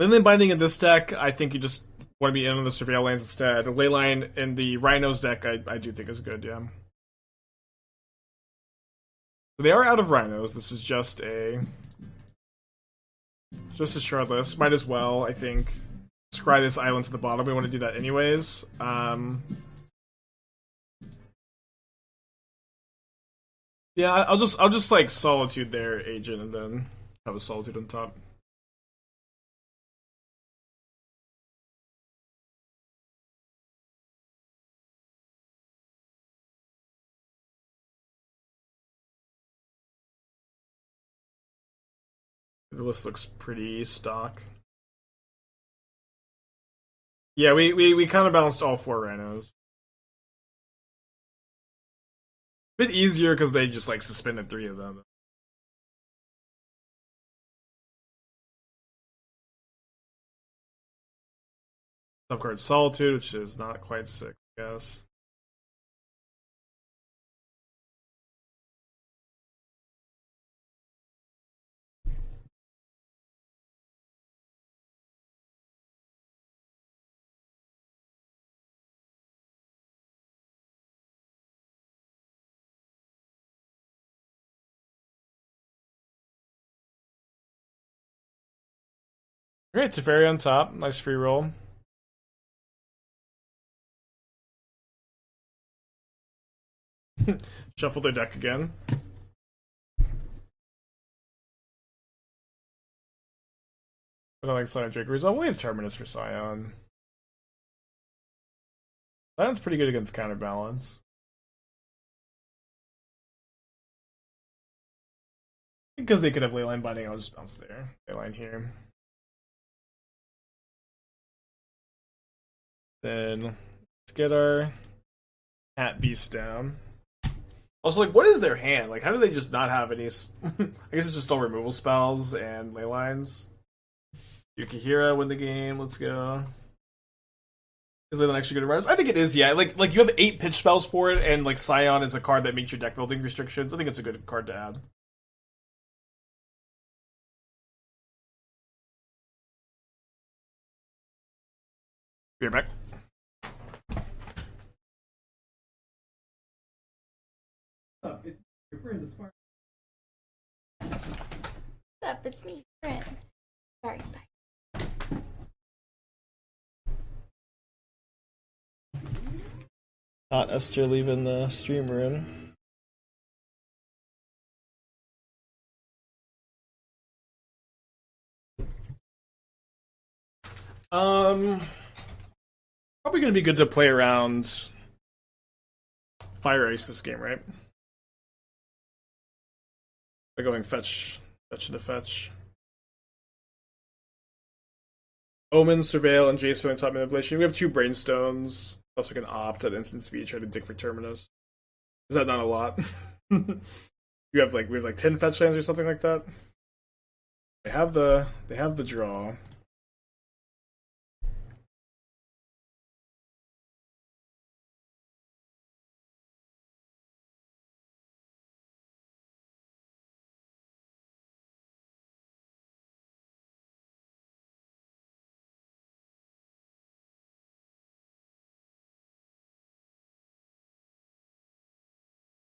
Leyline Binding in this deck, I think you just want to be in on the Surveil lands instead. Leyline in the Rhinos deck, I do think is good, yeah. So they are out of Rhinos. This is just a shardless. Might as well, I think, scry this island to the bottom. We want to do that anyways. Yeah, I'll just like Solitude their agent and then have a Solitude on top. The list looks pretty stock. Yeah, we kind of balanced all 4 Rhinos. Bit easier because they just like suspended 3 of them. Subcard Solitude, which is not quite 6, I guess. Great, Teferi on top. Nice free roll. Shuffle their deck again. I don't like Scion Drakeries. Oh, we have Terminus for Scion. Scion's pretty good against Counterbalance. Because they could have Leyline Binding, I'll just bounce there. Leyline here. Then let's get our Hat Beast down. Also, like, what is their hand? Like, how do they just not have any... I guess it's just all removal spells and Leylines. Kaheera win the game, let's go. Is Leyline actually good at runners? I think it is, yeah. Like you have 8 pitch spells for it, and like Scion is a card that meets your deck building restrictions. I think it's a good card to add. Be right back. It's your friend, the smart. What's up? It's me, friend. Sorry, bye. Hot Esther leaving the stream room. Probably gonna be good to play around Fire Ice this game, right? By going fetch into fetch. Omen, Surveil, and Jace on top manipulation. We have 2 Brainstones. Also can opt at instant speed, try to dig for Terminus. Is that not a lot? We have like 10 fetch lands or something like that. They have the draw.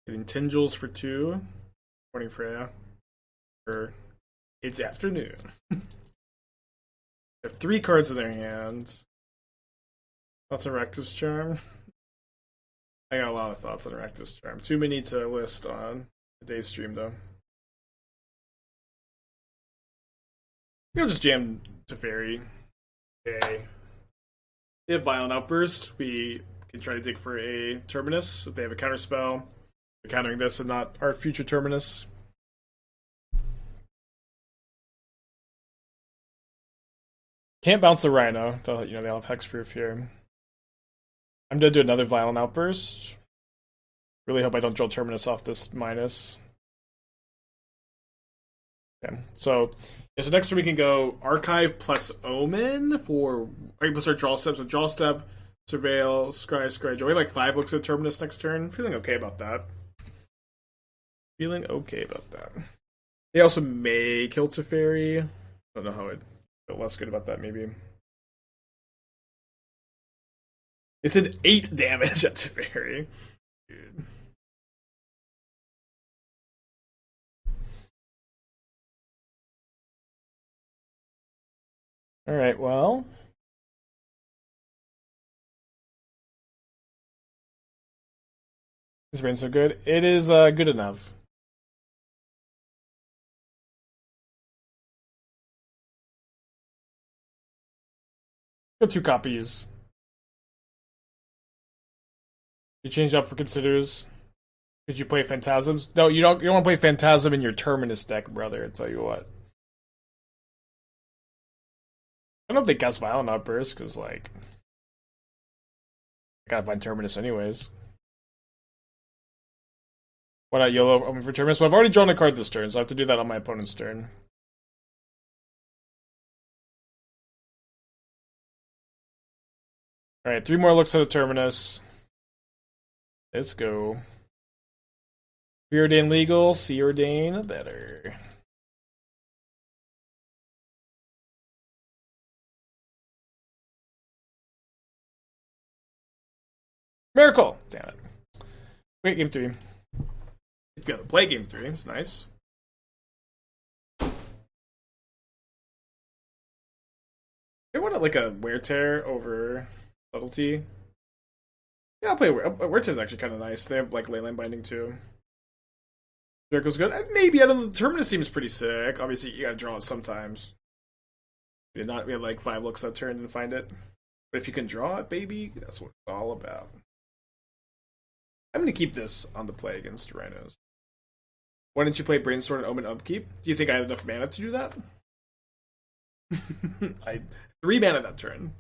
Getting 10 jewels for 2. Morning Freya. It's afternoon. They have 3 cards in their hands. Thoughts on Rectus Charm? I got a lot of thoughts on Rectus Charm. Too many to list on today's stream, though. We'll just jam Teferi. Okay. They have Violent Outburst. We can try to dig for a Terminus if they have a Counterspell. We're countering this and not our future Terminus. Can't bounce the Rhino. They'll have Hexproof here. I'm gonna do another Violent Outburst. Really hope I don't draw Terminus off this minus. Okay, so next turn we can go Archive plus Omen for plus our draw step. So draw step, Surveil, Scry, Joy. Like 5 looks at Terminus next turn. Feeling okay about that. They also may kill Teferi. I don't know how I'd feel less good about that, maybe. They said 8 damage at Teferi. Dude. Alright, well. This rain's so good. It is good enough. Got 2 copies. You change up for Considers. Did you play Phantasms? No, you don't want to play Phantasm in your Terminus deck, brother. I'll tell you what. I don't know if they cast Violent Outburst, because, like, I gotta find Terminus anyways. Why not YOLO Omen for Terminus? Well, I've already drawn a card this turn, so I have to do that on my opponent's turn. Alright, 3 more looks at a Terminus. Let's go. Preordain legal, C-ordain better. Miracle! Damn it. Wait, game 3. You gotta play game 3, it's nice. I wanted like a Wear Tear over Subtlety. Yeah, I'll play Wear Tear's actually kind of nice. They have like Leyline Binding too. Miracle's good. Maybe, I don't know. The Terminus seems pretty sick. Obviously, you gotta draw it sometimes. We have like 5 looks that turn and find it. But if you can draw it, baby, that's what it's all about. I'm gonna keep this on the play against Rhinos. Why didn't you play Brainstorm and Omen upkeep? Do you think I had enough mana to do that? I 3 mana that turn.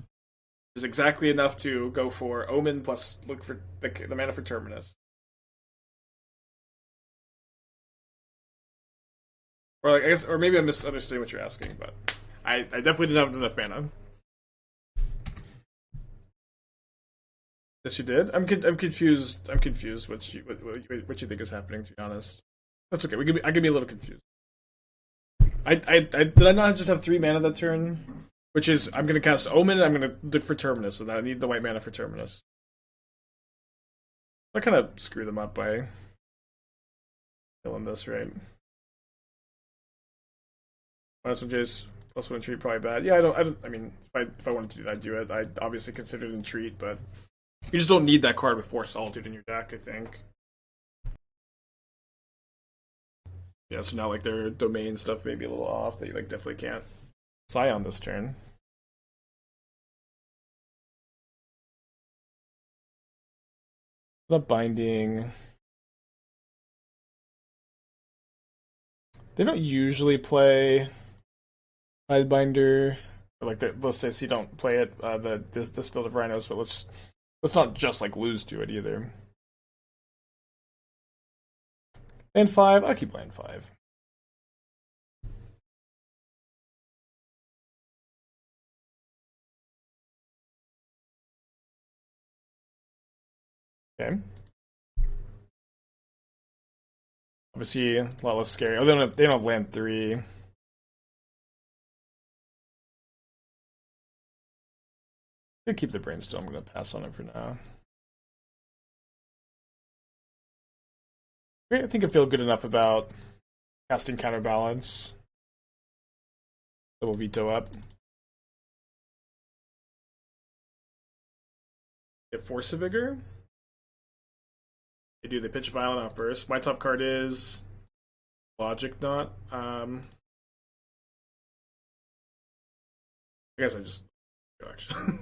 There's exactly enough to go for Omen plus look for the mana for Terminus. Or like, I guess, or maybe I'm misunderstanding what you're asking, but I definitely didn't have enough mana. Yes, you did. I'm confused. I'm confused. What you think is happening? To be honest, that's okay. I can be a little confused. I did I not just have 3 mana that turn? Which is, I'm gonna cast Omen. And I'm gonna look for Terminus, and I need the white mana for Terminus. I kind of screw them up by killing this, right? Minus 1 Jace, plus 1 Entreat, probably bad. Yeah, I mean, if I wanted to do that, I'd do it. I'd obviously consider it Entreat, but you just don't need that card with 4 Solitude in your deck, I think. Yeah, so now like their domain stuff may be a little off. That you like definitely can't Scion this turn. The binding. They don't usually play Binder, or like let's say so you don't play it this build of Rhinos, but let's not just like lose to it either. And 5, I'll keep playing 5. Okay. Obviously, a lot less scary. Oh, they don't have land 3. Could keep the Brainstone. I'm gonna pass on it for now. I think I feel good enough about casting Counterbalance. Double Veto up. Get Force of Vigor. They do the Pitch Violent Outburst. My top card is Logic Knot. I guess I just actually.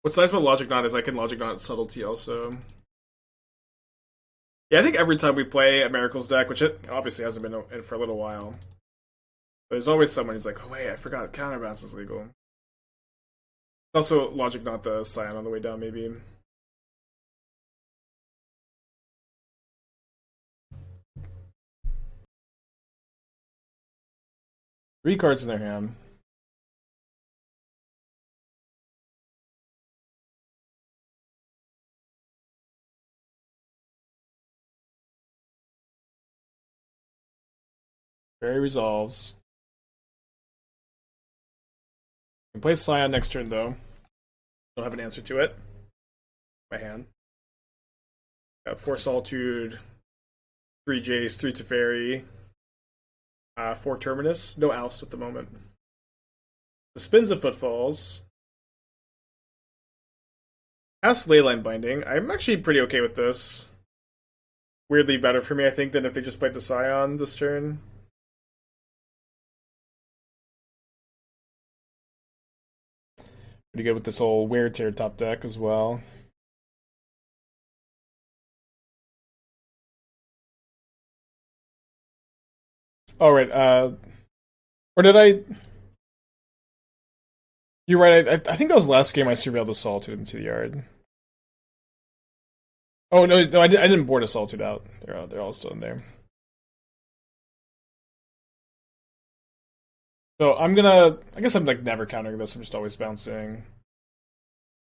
What's nice about Logic Knot is I can Logic Knot Subtlety also. Yeah, I think every time we play a Miracles deck, which it obviously hasn't been in for a little while, but there's always someone who's like, oh wait, I forgot Counterbalance is legal. Also, Logic Knot the Scion on the way down, maybe. Three cards in their hand. Very resolves. Can play Scion next turn though. Don't have an answer to it. My hand. Got 4 Solitude, 3 Jace, 3 Teferi, 4 Terminus. No Oust at the moment. The Spins of Footfalls. Cast Leyline Binding. I'm actually pretty okay with this. Weirdly better for me, I think, than if they just played the Scion this turn. Pretty good with this whole Wear Tear top deck as well. Oh, right. Or did I... You're right. I think that was the last game I surveilled the Solitude into the yard. Oh, no, I didn't board a Solitude out. They're all still in there. So I'm gonna... I guess I'm like never countering this. I'm just always bouncing.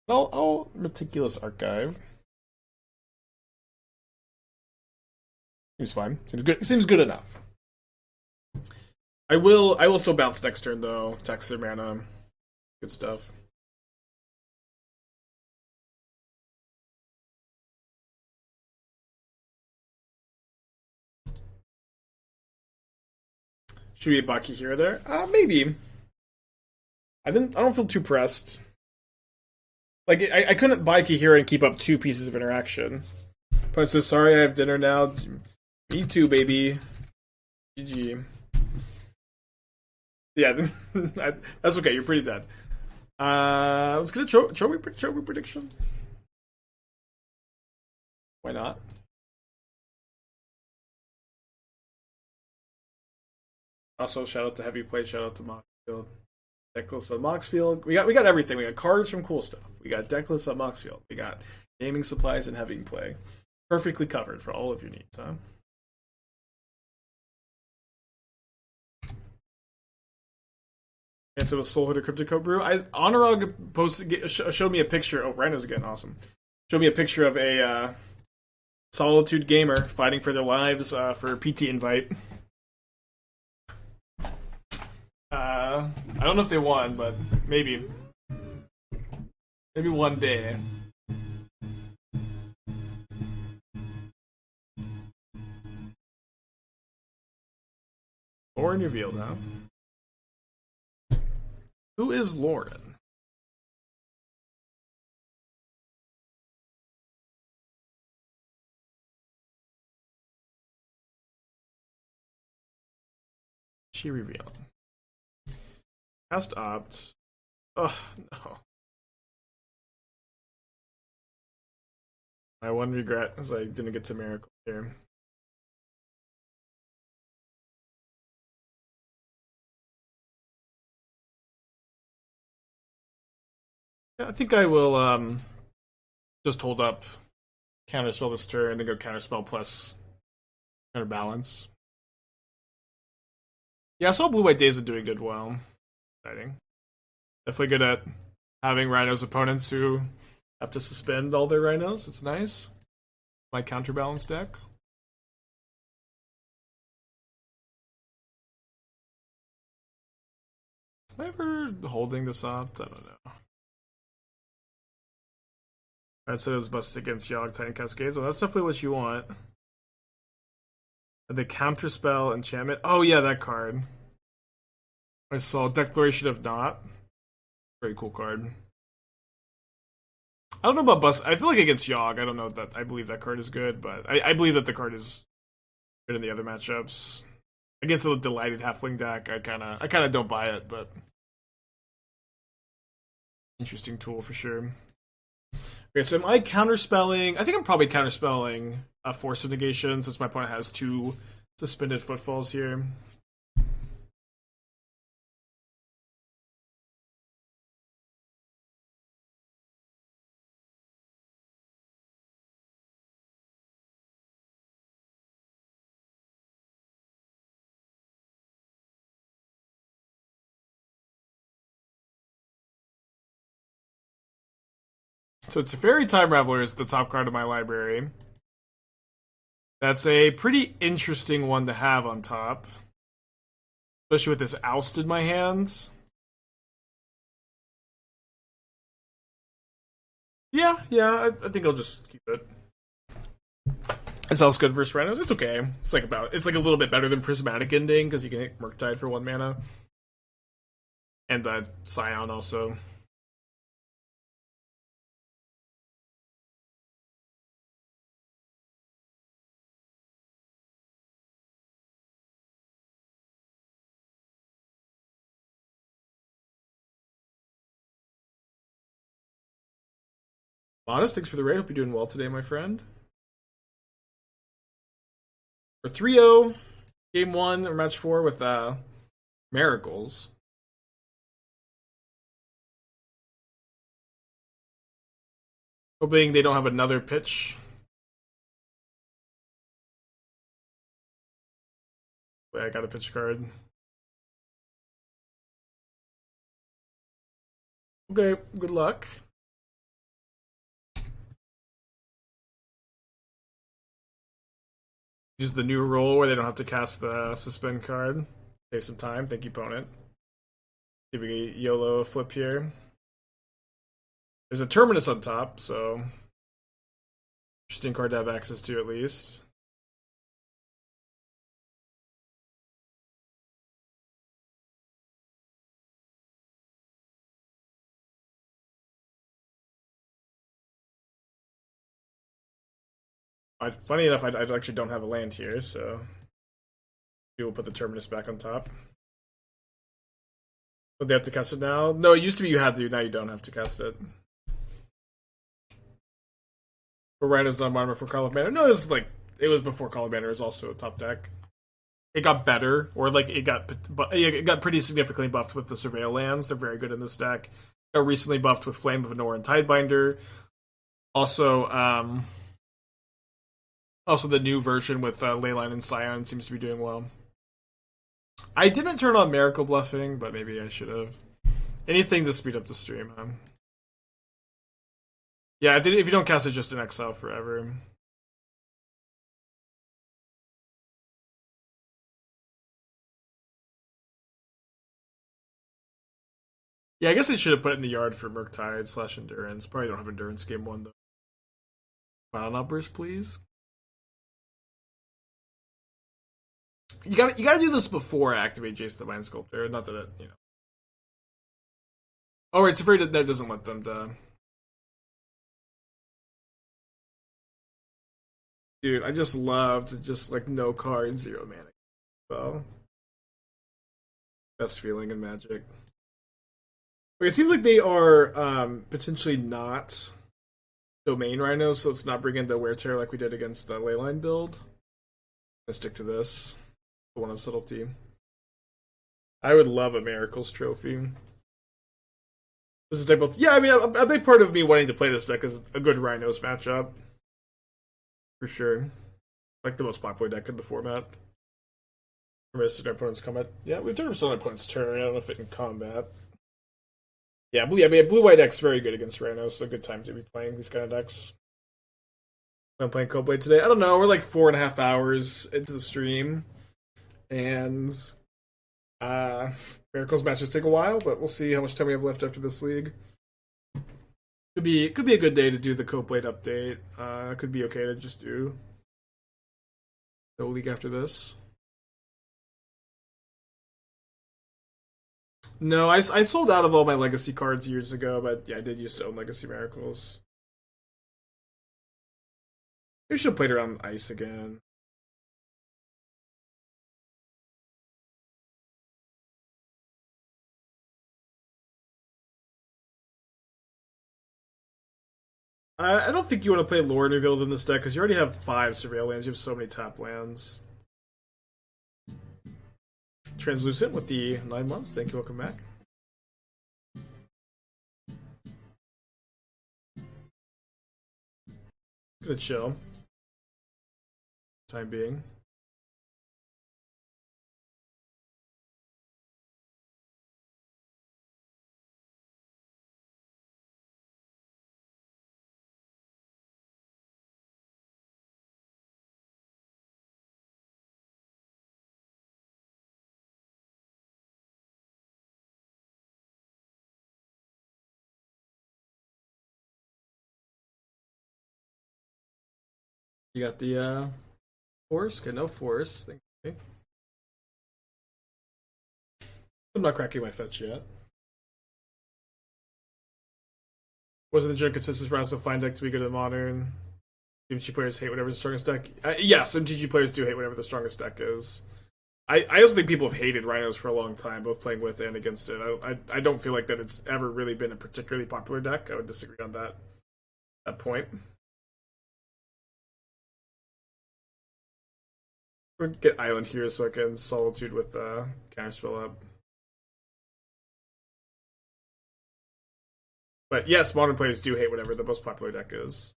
I'll Meticulous Archive. Seems fine. Seems good enough. I will still bounce next turn though. Tax their mana. Good stuff. Should we buy Kaheera there? Maybe. I don't feel too pressed. Like, I couldn't buy Kaheera and keep up 2 pieces of interaction. But says, sorry, I have dinner now. Me too, baby. GG. Yeah, that's okay. You're pretty dead. Let's get a trophy prediction. Why not? Also, shout out to Heavy Play. Shout out to Moxfield. Decklist on Moxfield. We got everything. We got cards from Cool Stuff. We got Decklist on Moxfield. We got gaming supplies and Heavy Play. Perfectly covered for all of your needs, huh? And so with Soul Hood or Cryptico Brew. Honorog showed me a picture. Oh, Rhino's again, awesome. Showed me a picture of a Solitude gamer fighting for their lives for a PT invite. I don't know if they won, but maybe one day. Lauren revealed, huh? Who is Lauren? She revealed. Cast opt. Oh no. My one regret is I didn't get to Miracle here. Yeah, I think I will just hold up Counterspell this turn and then go Counterspell plus Counterbalance. Yeah, I saw Blue White Days are doing good well. Exciting. Definitely good at having Rhinos opponents who have to suspend all their Rhinos. It's nice. My Counterbalance deck. Am I ever holding this opt? I don't know. I said it was busted against Yogg Titan Cascades. So that's definitely what you want. The Counterspell enchantment. Oh yeah, that card. I saw Declaration of Not. Very cool card. I don't know about bust. I feel like against Yogg, I don't know that I believe that card is good, but I believe that the card is good in the other matchups. Against the Delighted Halfling deck, I kinda don't buy it, but interesting tool for sure. Okay, so am I counterspelling? I think I'm probably counterspelling Force of Negation since my opponent has 2 suspended footfalls here. So Teferi Time Raveler is the top card of my library. That's a pretty interesting one to have on top. Especially with this Oust in my hands. Yeah, I think I'll just keep it. It sounds good versus Rhinos. It's okay. It's like a little bit better than Prismatic Ending because you can hit Murktide for 1 mana. And Scion also. Honest, thanks for the raid. Hope you're doing well today, my friend. For 3-0, game 1 or match 4 with Miracles. Hoping they don't have another pitch. Wait, I got a pitch card. Okay, good luck. Use the new rule where they don't have to cast the suspend card. Save some time. Thank you, opponent. See if we get YOLO flip here. There's a Terminus on top, so interesting card to have access to at least. Funny enough, I actually don't have a land here, so we'll put the Terminus back on top. But they have to cast it now? No, it used to be you had to, now you don't have to cast it. But Rhino's not modern before Karlov Manor. No, it was before Karlov Manor was also a top deck. It got better, or it got pretty significantly buffed with the Surveil lands. They're very good in this deck. It got recently buffed with Flame of Anor and Tidebinder. Also, the new version with Leyline and Scion seems to be doing well. I didn't turn on Miracle Bluffing, but maybe I should have. Anything to speed up the stream. Yeah, if you don't cast it, just in exile forever. Yeah, I guess I should have put it in the yard for Murktide / Endurance. Probably don't have Endurance game 1, though. Final numbers, please. You gotta do this before I activate Jace the Mind Sculptor. Not that it, Oh, it's afraid that doesn't let them die. Dude, I just love to just no card, 0 mana. Well, best feeling in Magic. It seems like they are potentially not Domain Rhinos, so let's not bring in the Wear Tear like we did against the Leyline build. Let's stick to this. The one of Subtlety. I would love a Miracles Trophy. This is both. Yeah, I mean, a big part of me wanting to play this deck is a good Rhinos matchup. For sure. Like the most popular deck in the format. Terminus in our opponent's combat. Yeah, we've turned on our opponent's turn. I don't know if it in combat. Yeah, blue-white deck's very good against Rhinos. It's a good time to be playing these kind of decks. I'm playing Coldblade today. I don't know, we're 4.5 hours into the stream. And Miracles matches take a while, but we'll see how much time we have left after this league. Could be a good day to do the Coldblade update. Could be okay to just do no league after this. No, I sold out of all my Legacy cards years ago, but yeah, I did used to own Legacy Miracles. Maybe should have played around Ice again. I don't think you want to play Lord Revealed in this deck, because you already have 5 Surveil lands. You have so many tap lands. Translucent with the 9 months. Thank you, welcome back. Gonna chill. Time being. You got the force? Okay, no force. Thank you. I'm not cracking my fetch yet. Wasn't the general consensus for the fine deck to be good at modern? MTG players hate whatever the strongest deck. Yes, MTG players do hate whatever the strongest deck is. I also think people have hated Rhinos for a long time, both playing with and against it. I don't feel like that it's ever really been a particularly popular deck. I would disagree on that point. We'll get Island here so I can Solitude with Counterspell up. But yes, modern players do hate whatever the most popular deck is.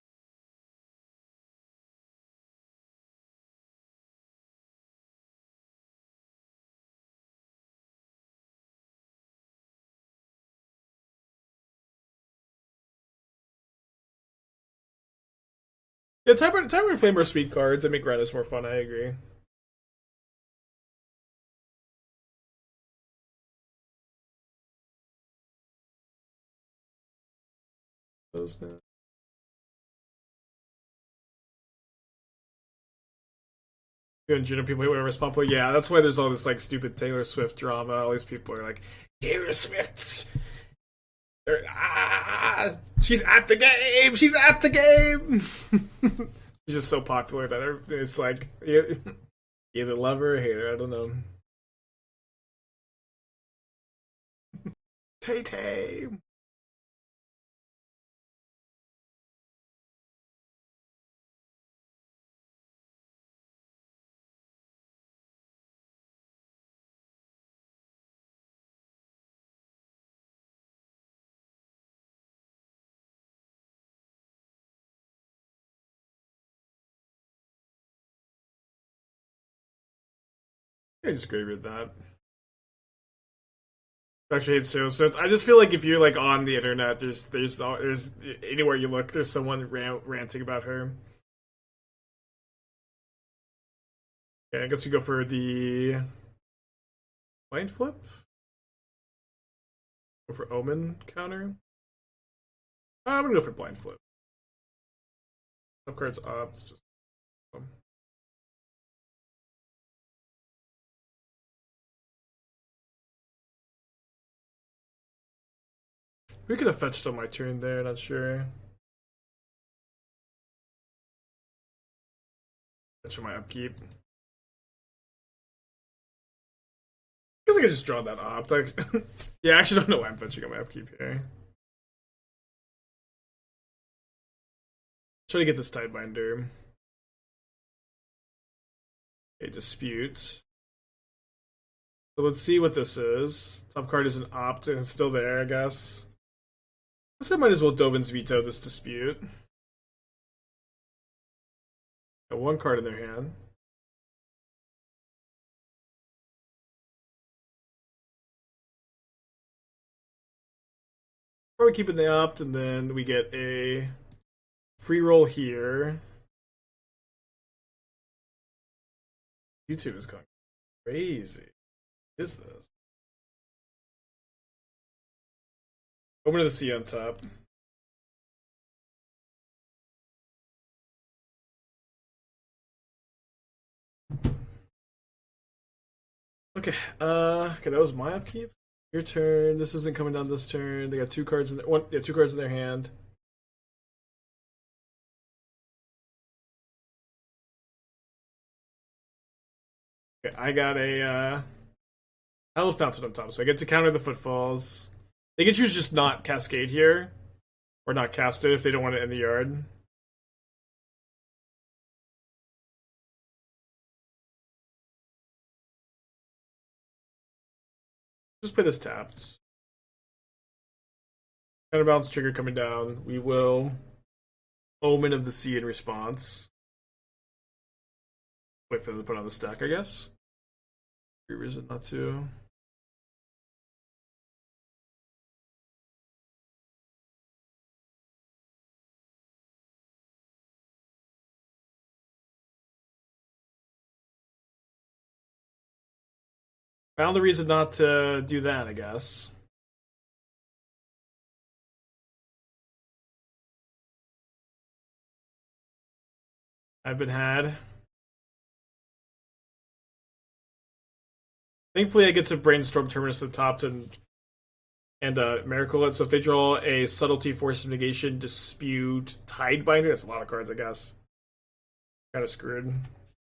Yeah, Timer and Flame are sweet cards. They make Rhinos more fun, I agree. Those now. Good Juno people hate whatever's popular. Yeah, that's why there's all this stupid Taylor Swift drama. All these people are like, Taylor Swift's she's at the game! She's at the game! He's just so popular that it's like either love her or hate her. I don't know. Tay Tay. I just agree with that. Actually, it's too. So I just feel like if you're like on the internet, there's anywhere you look, there's someone ranting about her. Okay, I guess we go for the blind flip. Go for Omen counter. I'm gonna go for blind flip. Top cards up. It's just. We could have fetched on my turn there, not sure. Fetch on my upkeep. I guess I could just draw that opt. Yeah, I actually don't know why I'm fetching on my upkeep here. Try to get this Tidebinder. Okay, Dispute. So let's see what this is. Top card is an opt and it's still there, I guess. I guess I might as well Dovin's Veto this Dispute. Got one card in their hand. Probably keeping the opt, and then we get a free roll here. YouTube is going crazy. What is this? Open to the sea on top. Okay, okay, that was my upkeep. Your turn. This isn't coming down this turn. They got two cards in their two cards in their hand. Okay, I got a Hallowed Fountain on top, so I get to counter the footfalls. They can choose just not cascade here, or not cast it if they don't want it in the yard. Just play this tapped. Counterbalance trigger coming down. We will Omen of the Sea in response. Wait for them to put on the stack, I guess. Reason not to. Found the reason not to do that, I guess. I've been had. Thankfully, I get to brainstorm Terminus at the top and Miracle it. So if they draw a Subtlety, Force of Negation, Dispute, Tidebinder, that's a lot of cards, I guess. Kind of screwed.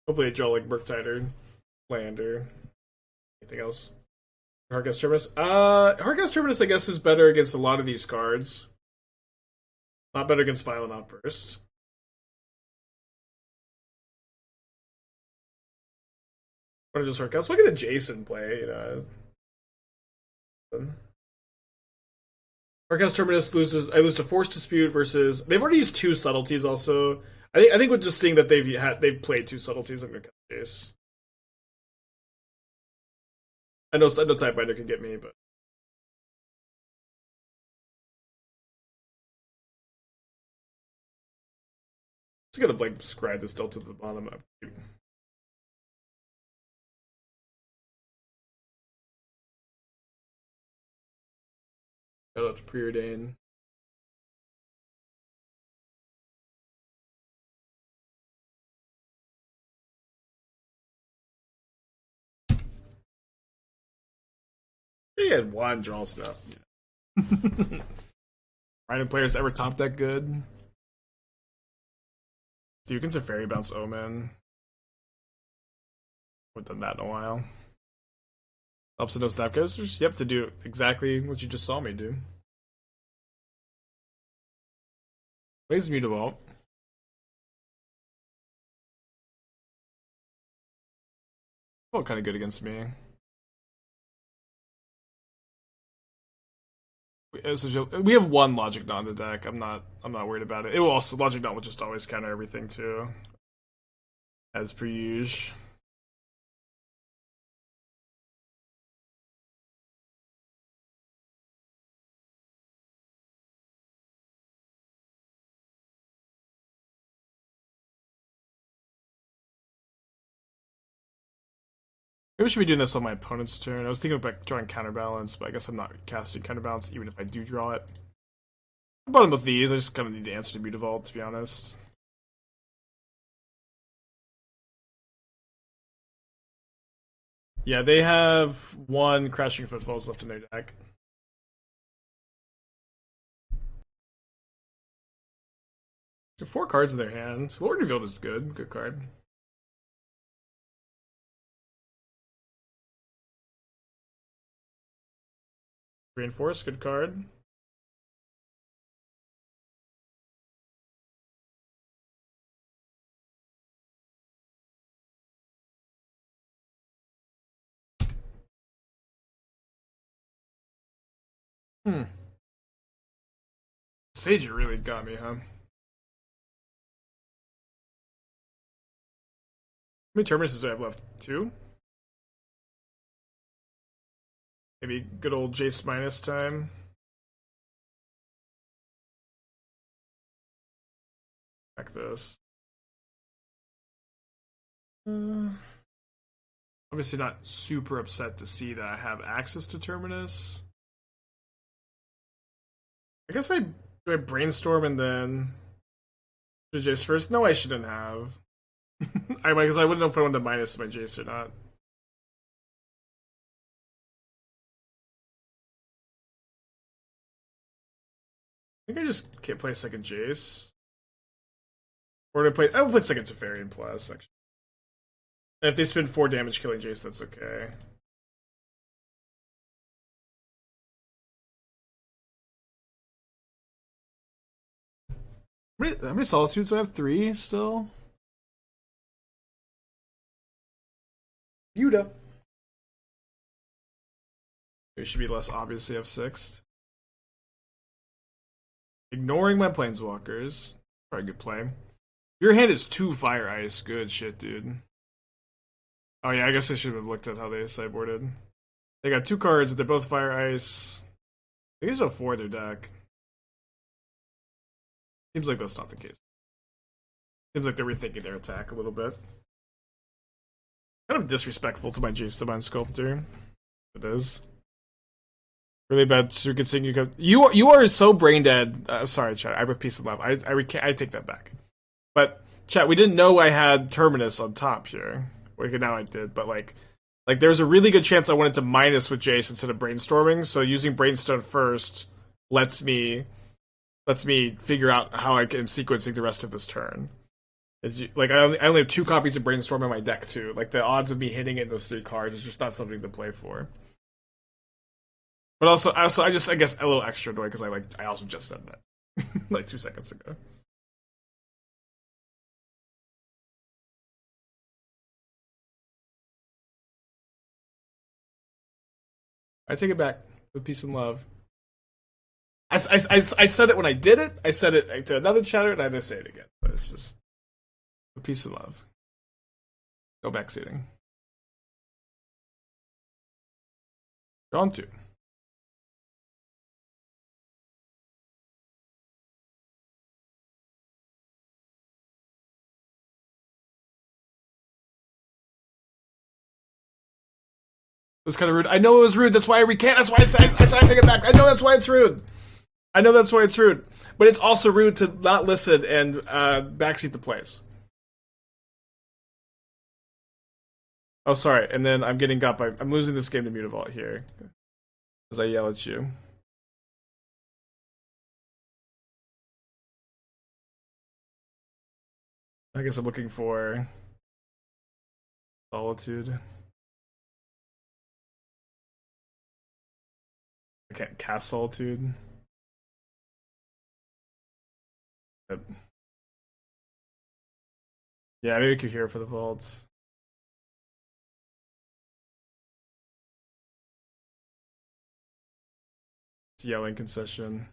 Hopefully they draw like Murktide or Land or anything else. Hardcast Terminus. Hardcast Terminus, I guess, is better against a lot of these cards. Not better against Violent Outburst. Or just Hardcast. Look at the Jason play, you know. Hardcast Terminus loses. I lose to Force Dispute versus. They've already used two subtleties. Also, I think with just seeing that they've played two subtleties, I'm gonna cut Jace. I know Tidebinder can get me, but just gonna like scribe this Delta to the bottom. Shout out to Preordain. He had one draw stuff. Yeah. Random players ever top that good? Dude, you can Teferi bounce Omen. Haven't done that in a while. Helps to no snapcasters? Yep, to do exactly what you just saw me do. Plays Mutavault. Felt kind of good against me. We have one Logic Knot in the deck. I'm not worried about it. It will also Logic Knot will just always counter everything too, as per usual. Maybe we should be doing this on my opponent's turn. I was thinking about drawing Counterbalance, but I guess I'm not casting Counterbalance even if I do draw it. I'm bottom with these. I just kind of need to answer to Mutavault, to be honest. Yeah, they have one Crashing Footfalls left in their deck. There are 4 cards in their hand. Lord Revealed is good. Good card. Reinforce, good card. Sage really got me, huh? How many Terminuses do I have left? 2? Maybe good old Jace minus time. Back this. Obviously not super upset to see that I have access to Terminus. I guess do I Brainstorm and then do Jace first? No, I shouldn't have. Because I wouldn't know if I wanted to minus my Jace or not. I think I just can't play second Jace. Or I will play second Teferi in plus, actually. And if they spend 4 damage killing Jace, that's okay. How many Solitudes do I have? 3 still? Buda. It should be less obviously F6. Ignoring my Planeswalkers. Probably a good play. Your hand is 2 Fire Ice. Good shit, dude. Oh yeah, I guess I should have looked at how they sideboarded. They got 2 cards, they're both Fire Ice. I think it's a 4 in their deck. Seems like that's not the case. Seems like they're rethinking their attack a little bit. Kind of disrespectful to my Jace the Mind Sculptor. It is. Really bad to you are so brain dead. Sorry, chat. I have peace and love. I take that back. But chat, we didn't know I had Terminus on top here. Well, now I did, but like there's a really good chance I wanted to minus with Jace instead of brainstorming. So using Brainstone first lets me figure out how I am sequencing the rest of this turn. Like I only have 2 copies of Brainstorm in my deck too. Like the odds of me hitting it in those 3 cards is just not something to play for. But also I guess a little extra annoyed because I also just said that like 2 seconds ago. I take it back with peace and love. I said it when I did it. I said it to another chatter, and I just say it again. But it's just with peace and love. Go back seating. Drawn 2. It was kind of rude. I know it was rude. That's why I recant. That's why I said I take it back. I know that's why it's rude. I know that's why it's rude. But it's also rude to not listen and backseat the plays. Oh, sorry. And then I'm getting got by... I'm losing this game to Mutavault here. As I yell at you. I guess I'm looking for Solitude. I can't cast Solitude. Yep. Yeah, maybe Kaheera for the vault. It's yelling concession.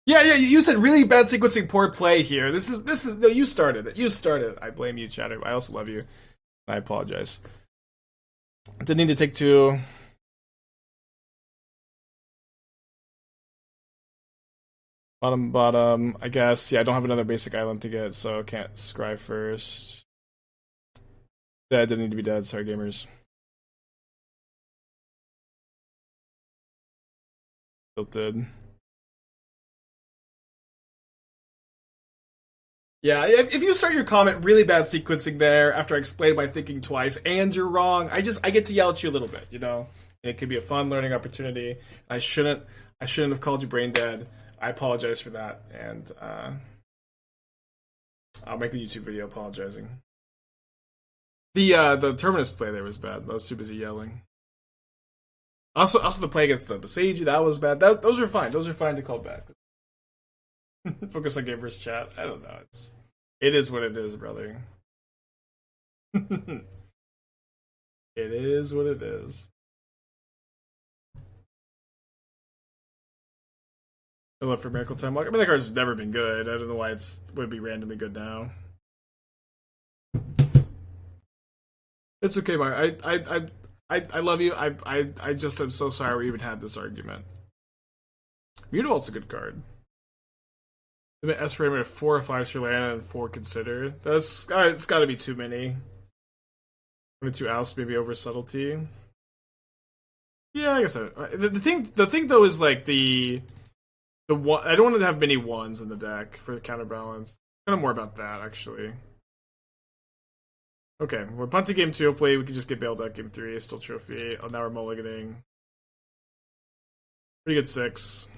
Yeah, you said really bad sequencing, poor play here. This is no, you started it. You started it. I blame you, Chatter. I also love you. I apologize. Didn't need to take two. Bottom, I guess. Yeah, I don't have another basic island to get, so can't scry first. Dead, didn't need to be dead. Sorry, gamers. Tilted. Yeah, if you start your comment really bad sequencing there after I explain my thinking twice and you're wrong, I get to yell at you a little bit, you know? And it could be a fun learning opportunity. I shouldn't have called you brain dead. I apologize for that, and I'll make a YouTube video apologizing. The Terminus play there was bad. I was too busy yelling. Also the play against the Seiji, that was bad. Those are fine. Those are fine to call back. Focus on game versus chat. I don't know. It is what it is, brother. It is what it is. I love for Miracle Time Lock. I mean, that card's never been good. I don't know why it would be randomly good now. It's okay, Mark. I love you. I just am so sorry we even had this argument. Mutavault's a good card. Esper at 4 or 5 Sri Lanka and 4 considered. It's got to be too many. Maybe 2 Oust, maybe over Subtlety. Yeah, I guess the thing though is like the one. I don't want to have many ones in the deck for the counterbalance. Kind of more about that actually. Okay, we're punting game 2. Hopefully we can just get bailed out game 3. Still trophy. Oh, now we're mulliganing. Pretty good 6.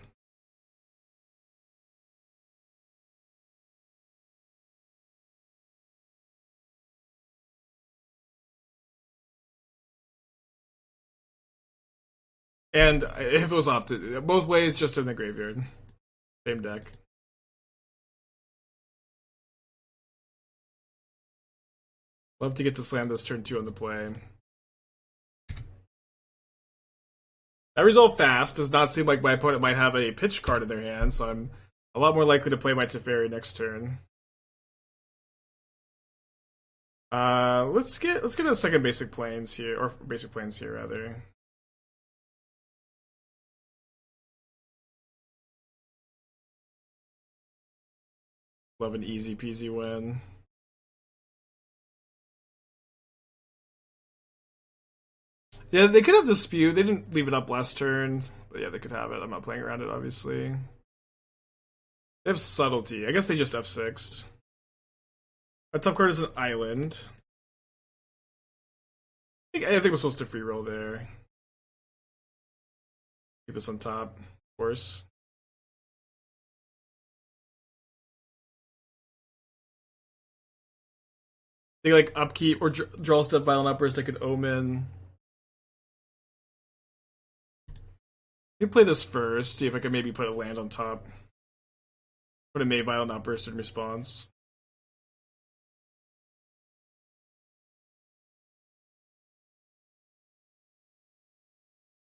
And if it was opted, both ways, just in the graveyard. Same deck. Love to get to slam this turn 2 on the play. That resolve fast does not seem like my opponent might have a pitch card in their hand, so I'm a lot more likely to play my Teferi next turn. Let's get a second basic planes here, or basic planes here rather. Love an easy peasy win. Yeah, they could have Dispute. They didn't leave it up last turn. But yeah, they could have it. I'm not playing around it, obviously. They have Subtlety. I guess they just F6'd. My top card is an island. I think we're supposed to free roll there. Keep this on top, of course. They like upkeep or draw step violent outburst like an Omen. Let me play this first, see if I can maybe put a land on top. Put a May violent outburst in response.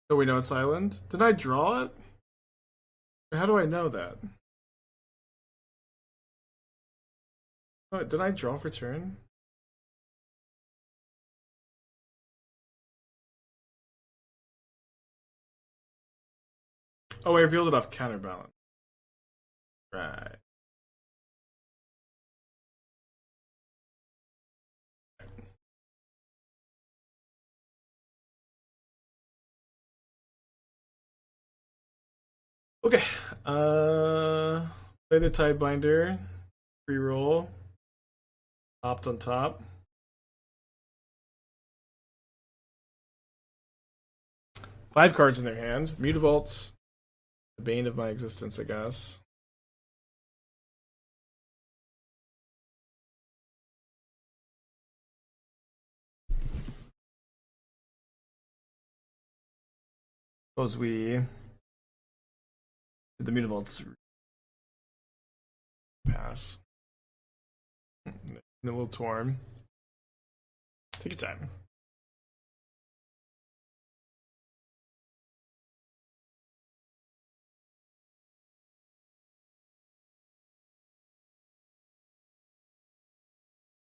Oh, we know it's island. Did I draw it? Or how do I know that? Oh, did I draw for turn? Oh, I revealed it off Counterbalance. Right. Okay. Play the Tidebinder. Free roll. Opt on top. Five cards in their hand. Mutavaults. The bane of my existence, I guess. Suppose we did the Mutavaults pass. A little torn. Take your time.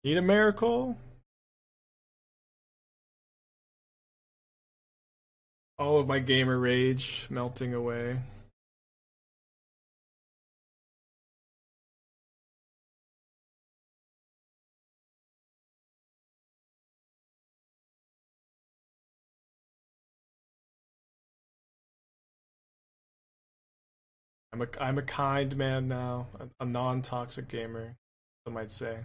Need a miracle? All of my gamer rage melting away. I'm a kind man now, a non-toxic gamer, some might say.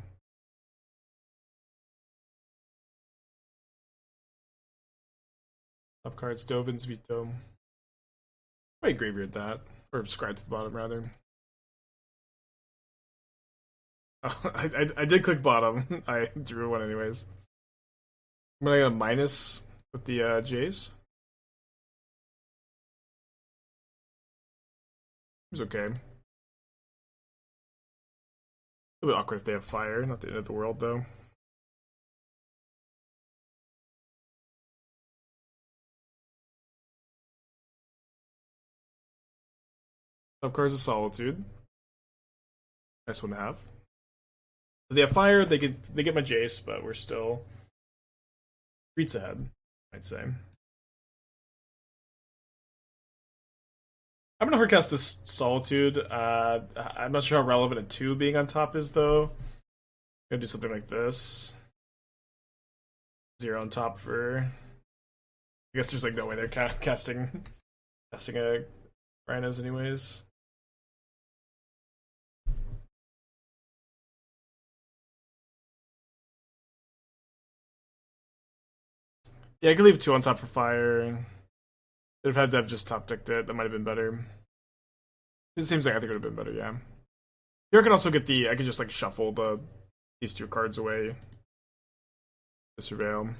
Top cards, Dovin's Veto. I graveyard that, or subscribe to the bottom rather. Oh, I did click bottom. I drew one anyways. I'm gonna get a minus with the Jace. It's okay. A bit awkward if they have fire, not the end of the world though. Of course, a Solitude. Nice one to have. If they have fire, they get my Jace, but we're still streets ahead, I'd say. I'm gonna hardcast this Solitude. I'm not sure how relevant a 2 being on top is though. Gonna do something like this. 0 on top for. I guess there's like no way they're casting a Rhinos anyways. Yeah, I could leave 2 on top for fire. They'd have had to have just top decked it. That might have been better. It seems like I think it would have been better, yeah. Here I could also get the... I could just like shuffle these 2 cards away. To surveil.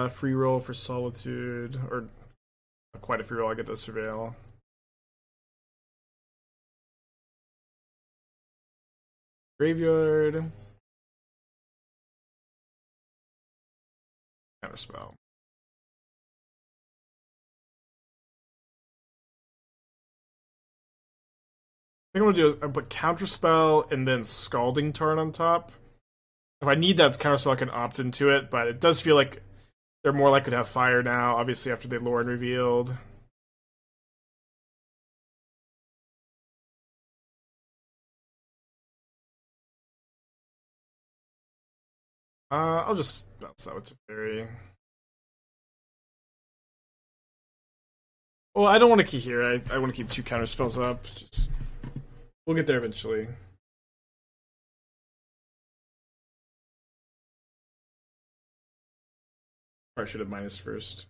Free roll for Solitude. Or quite a free roll, I get the surveil. Graveyard. Counterspell. I think I'm gonna do is I put Counterspell and then Scalding Tarn on top. If I need that Counterspell, I can opt into it, but it does feel like they're more likely to have fire now, obviously after they lore and revealed. I'll just bounce that with Teferi. Well, I don't want to keep here. I want to keep 2 counterspells up. Just we'll get there eventually. Or I should have minus first.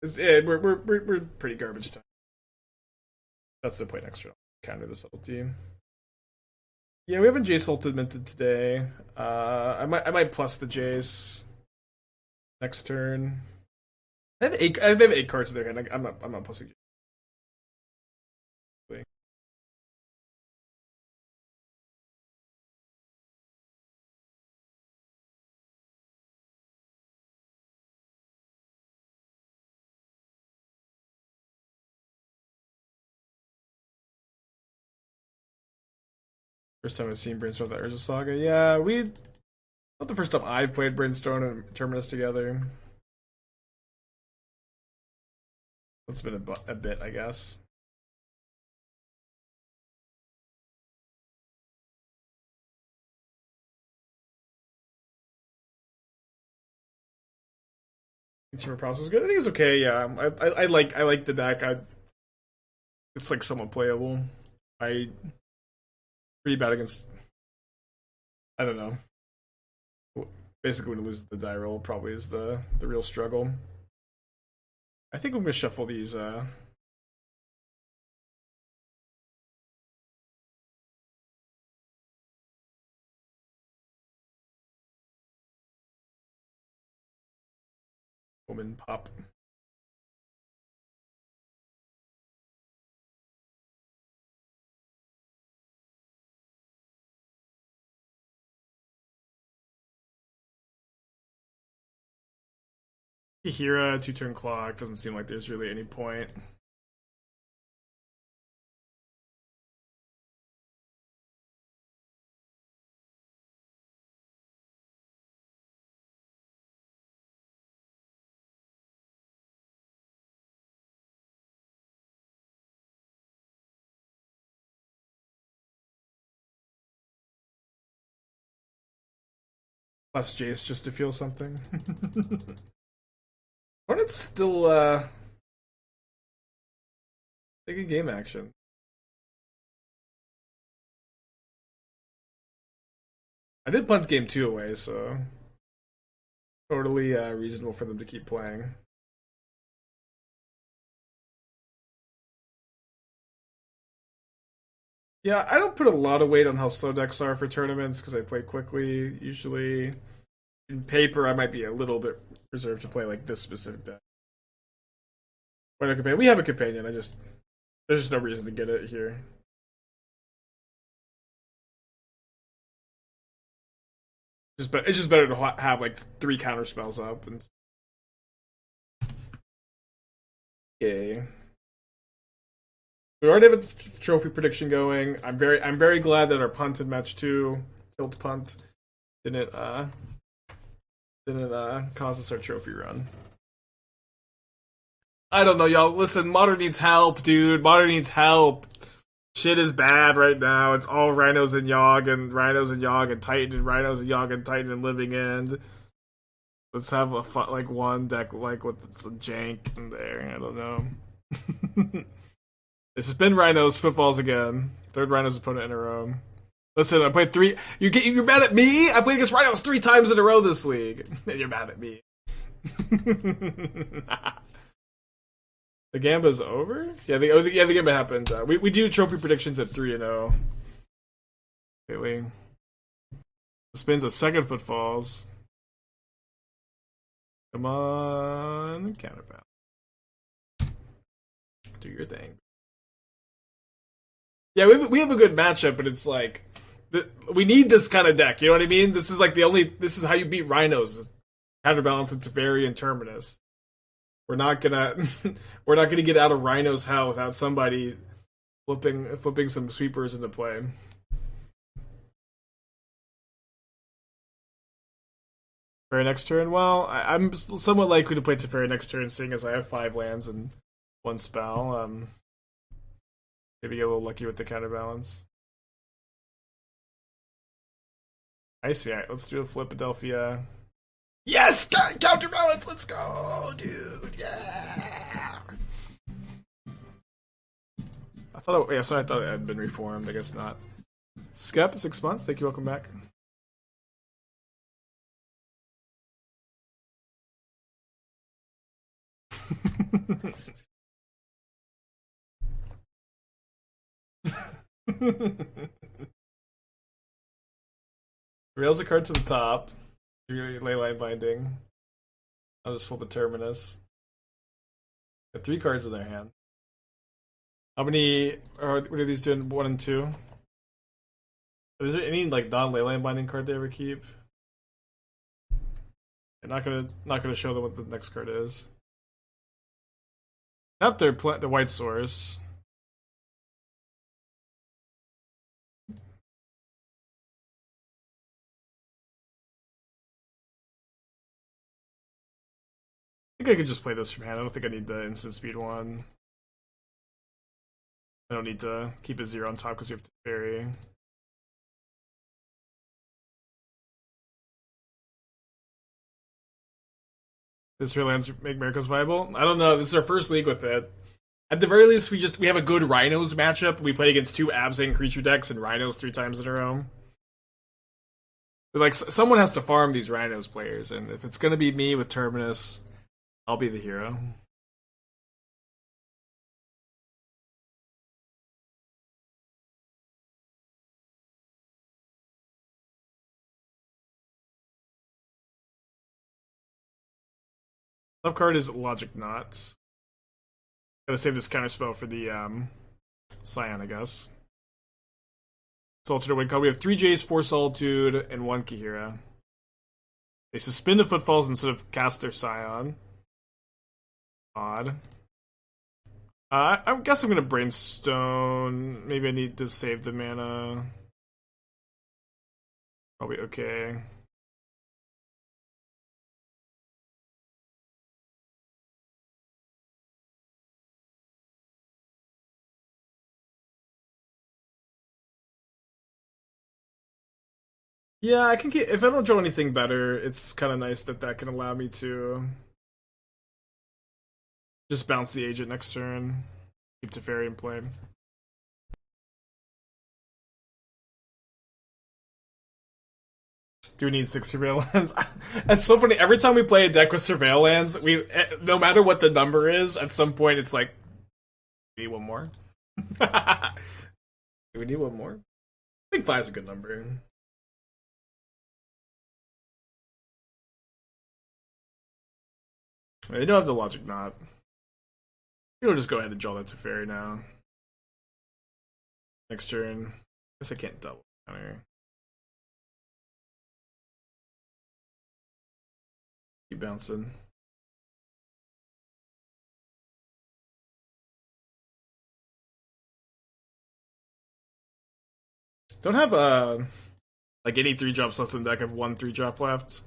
We're pretty garbage time. That's the point extra. Counter the subtlety. Yeah, we haven't Jace ultimated today. I might plus the Jace next turn. They have 8 cards in their hand. I'm not plussing Jace. First time I've seen Brainstone with the Urza Saga. Yeah, not the first time I've played Brainstone and Terminus together. It's been a bit, I guess. Consumer process is good. I think it's okay. Yeah, I like the deck. It's like somewhat playable. Pretty bad against. I don't know. Basically, when it loses the die roll, probably is the real struggle. I think I'm gonna shuffle these. Omen pop. Kaheera, 2-turn clock. Doesn't seem like there's really any point. Plus Jace just to feel something. Hornet's still taking game action. I did punt game 2 away, so totally reasonable for them to keep playing. Yeah, I don't put a lot of weight on how slow decks are for tournaments because I play quickly. Usually, in paper, I might be a little bit reserved to play like this specific deck. But a companion, we have a companion. There's just no reason to get it here. It's just better to have like 3 counter spells up. And... Okay. We already have a trophy prediction going. I'm very glad that our punt in match 2, tilt punt, didn't cause us our trophy run. I don't know, y'all. Listen, Modern needs help, dude. Modern needs help. Shit is bad right now. It's all Rhinos and Yogg and Rhinos and Yogg and Titan and Rhinos and Yogg and Titan and Living End. Let's have a like one deck like with some jank in there. I don't know. It's been Rhinos footballs again. 3rd Rhinos opponent in a row. Listen, I played 3. You're mad at me? I played against Rhinos 3 times in a row this league. And you're mad at me. The Gamba's over? Yeah, the Gamba happened. We do trophy predictions at 3-0. Okay, spins a 2nd footfalls. Come on, Counterbalance. Do your thing. Yeah, we have a good matchup, but it's like we need this kind of deck. You know what I mean? This is like this is how you beat Rhinos. Counterbalance and Teferi and Terminus. We're not gonna get out of Rhino's hell without somebody flipping some sweepers into play. Teferi next turn. Well, I'm somewhat likely to play Teferi next turn, seeing as I have 5 lands and 1 spell. Maybe get a little lucky with the counterbalance. Nice, yeah. Let's do a Philadelphia. Yes! Counterbalance! Let's go, dude! Yeah! I thought it had been reformed. I guess not. Skep, 6 months. Thank you. Welcome back. Rails a card to the top. Leyline Binding. I'll just flip a Terminus. Got 3 cards in their hand. How many? What are these doing? 1 and 2. Is there any like non-Leyline Binding card they ever keep? I'm not gonna show them what the next card is. Not their the White Source. I think I could just play this from hand. I don't think I need the instant speed one. I don't need to keep it 0 on top because we have to bury. Does her lands make Miracles viable? I don't know. This is our first league with it. At the very least, we have a good Rhinos matchup. We played against 2 Abzan creature decks and Rhinos 3 times in a row. But like, someone has to farm these Rhinos players, and if it's gonna be me with Terminus, I'll be the hero. Top card is Logic Knot. Gotta save this counterspell for the Scion, I guess. Solitude win card. We have 3 Jace, 4 Solitude, and 1 Kaheera. They suspend the Footfalls instead of cast their Scion. Odd. I guess I'm gonna Brainstone. Maybe I need to save the mana. Probably okay. Yeah, I can keep, if I don't draw anything better, it's kind of nice that that can allow me to just bounce the agent next turn, keep Teferi in play. Do we need 6 Surveillance? It's so funny. Every time we play a deck with Surveillance, no matter what the number is, at some point it's like, we need one more. Do we need one more? I think 5 is a good number. They don't have the Logic Knot. We'll just go ahead and draw that Teferi now. Next turn. Guess I can't double counter. Keep bouncing. Don't have like any 3-drops left in the deck. I have 1 3-drop left.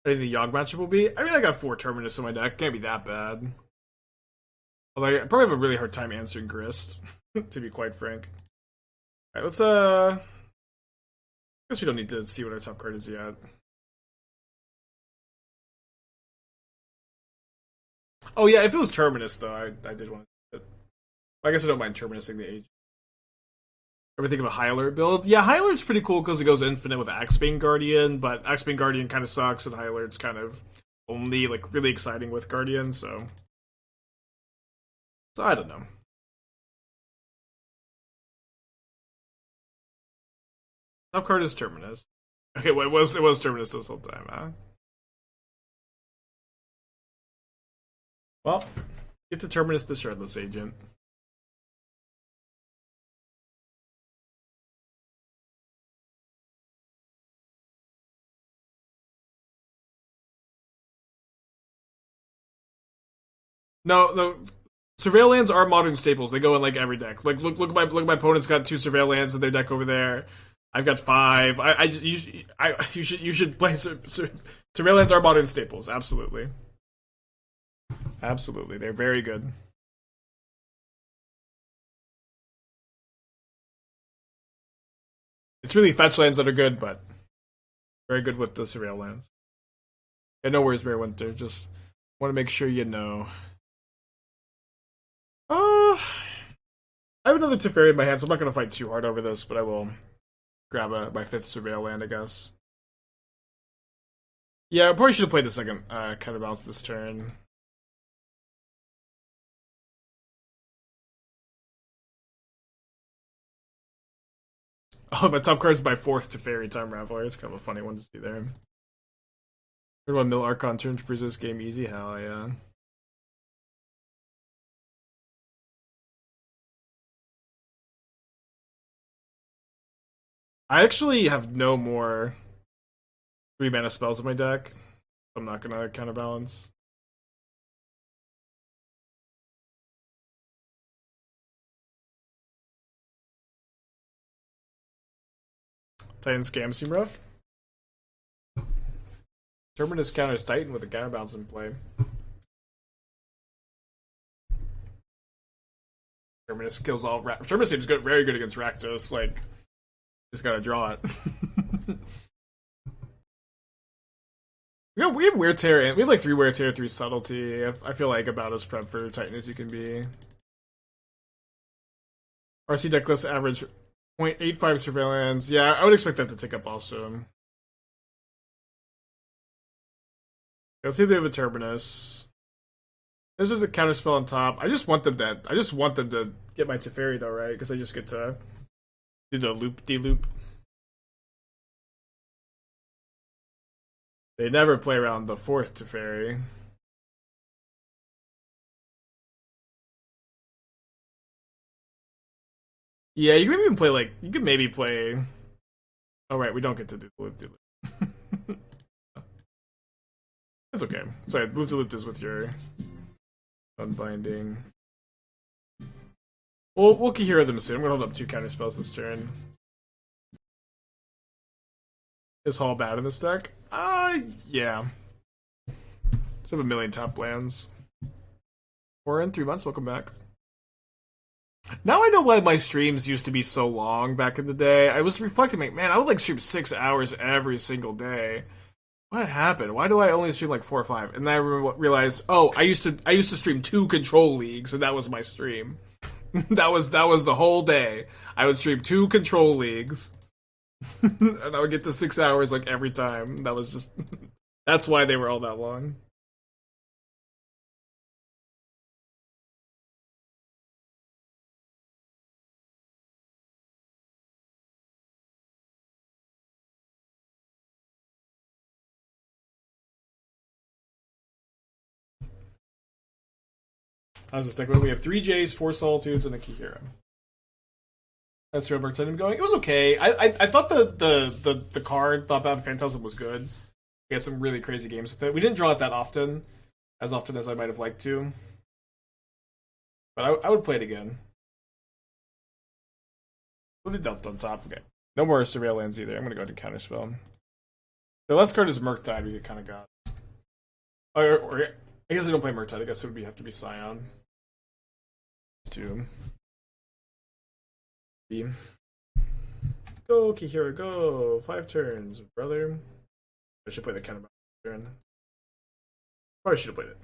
I think the Yogg matchup will be. I mean, I got 4 Terminus in my deck. Can't be that bad. Although I probably have a really hard time answering Grist, to be quite frank. Alright, let's I guess we don't need to see what our top card is yet. Oh yeah, if it was Terminus though, I did want to. I guess I don't mind Terminusing the age. Ever think of a Hylord build? Yeah, Hylord's pretty cool because it goes infinite with Axebane Guardian, but Axebane Guardian kind of sucks, and Hylord's kind of only like really exciting with Guardian, so I don't know. Top card is Terminus. Okay, well, it was Terminus this whole time, huh? Well, get to Terminus the Shardless Agent. No, Surveillance are modern staples. They go in like every deck. Like look at my opponent's got 2 Surveillance in their deck over there. I've got 5. You should play Surveillance are modern staples. Absolutely, absolutely. They're very good. It's really fetch lands that are good, but very good with the Surveillance. And no worries, Bear Winter. Just want to make sure you know. I have another Teferi in my hand, so I'm not going to fight too hard over this, but I will grab my 5th Surveil land, I guess. Yeah, I probably should have played the second Counterbalance this turn. Oh, my top card is my 4th Teferi Time Raveler. It's kind of a funny one to see there. Heard about Mill Archon turn to freeze this game easy? Hell yeah. I actually have no more 3-mana spells in my deck. I'm not gonna counterbalance. Titan Scam seem rough. Terminus counters Titan with a counterbalance in play. Terminus kills all. Terminus seems good, very good against Rakdos. Like, just gotta draw it. We have Wear Tear, and we have like 3 Wear Tear, 3 Subtlety. I feel like about as prep for Titan as you can be. RC Decklist average 0.85 Surveillance. Yeah, I would expect that to tick up also. Let's see if they have a Terminus. There's a counterspell on top. I just want them to get my Teferi though, right? Because I just get to do the loop-de-loop. They never play around the 4th Teferi. Yeah, you can maybe play like you could maybe play. Oh right, we don't get to do loop de loop. That's okay. Sorry, loop de loop is with your unbinding. We'll Kaheera them soon. I'm gonna hold up 2 counterspells this turn. Is Hall bad in this deck? Yeah. Just have a million top lands. We're in 3 months. Welcome back. Now I know why my streams used to be so long back in the day. I was reflecting, like, man, I would like stream 6 hours every single day. What happened? Why do I only stream like 4 or 5? And then I realized, oh, I used to stream 2 control leagues, and that was my stream. that was the whole day. I would stream 2 control leagues, and I would get to 6 hours like every time. That was just that's why they were all that long. How's this deck? We have 3 Jace, 4 Solitudes, and a Kaheera. That's where Bartendam going. It was okay. I thought the card Thought Bound Phantasm was good. We had some really crazy games with it. We didn't draw it that often, as often as I might have liked to. But I would play it again. Flooded Delta on top. Okay. No more Surveil lands either. I'm gonna go to Counterspell. The last card is Murktide. We kind of got. Or I guess we don't play Murktide. I guess it would have to be Scion. 2. Go, Kaheera, go! 5 turns, brother. I should play the Counterbalance turn. Probably should have played it.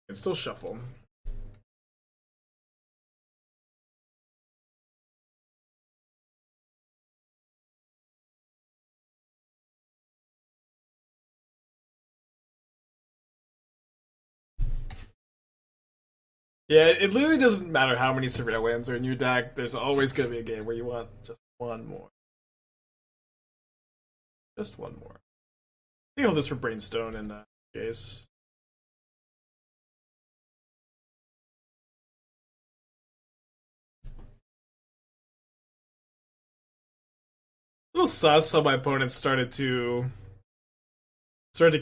And still shuffle. Yeah, it literally doesn't matter how many Surveil lands are in your deck. There's always going to be a game where you want just one more. Just one more. I think I'll hold this for Brainstone and Jace. A little sus how my opponents started to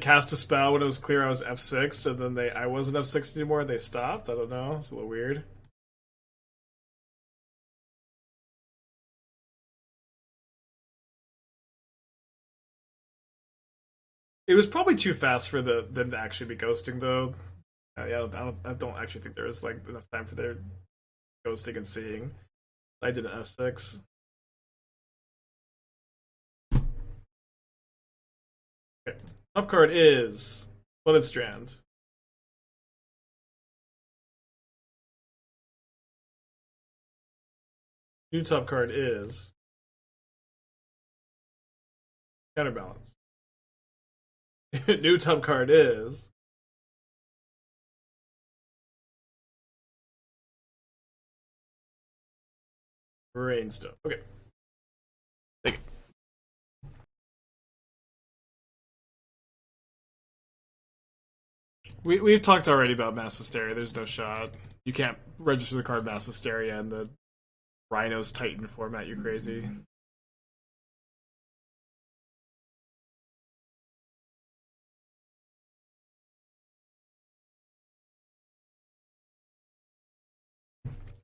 cast a spell when it was clear I was F6, and then I wasn't F6 anymore, and they stopped. I don't know. It's a little weird. It was probably too fast for them to actually be ghosting, though. Yeah, I don't actually think there was like enough time for their ghosting and seeing. I did an F6. Okay. Top card is Flooded Strand. New top card is Counterbalance. New top card is Brainstone. Okay. Take it. We've talked already about Mass Hysteria. There's no shot. You can't register the card Mass Hysteria in the Rhinos Titan format. You're crazy.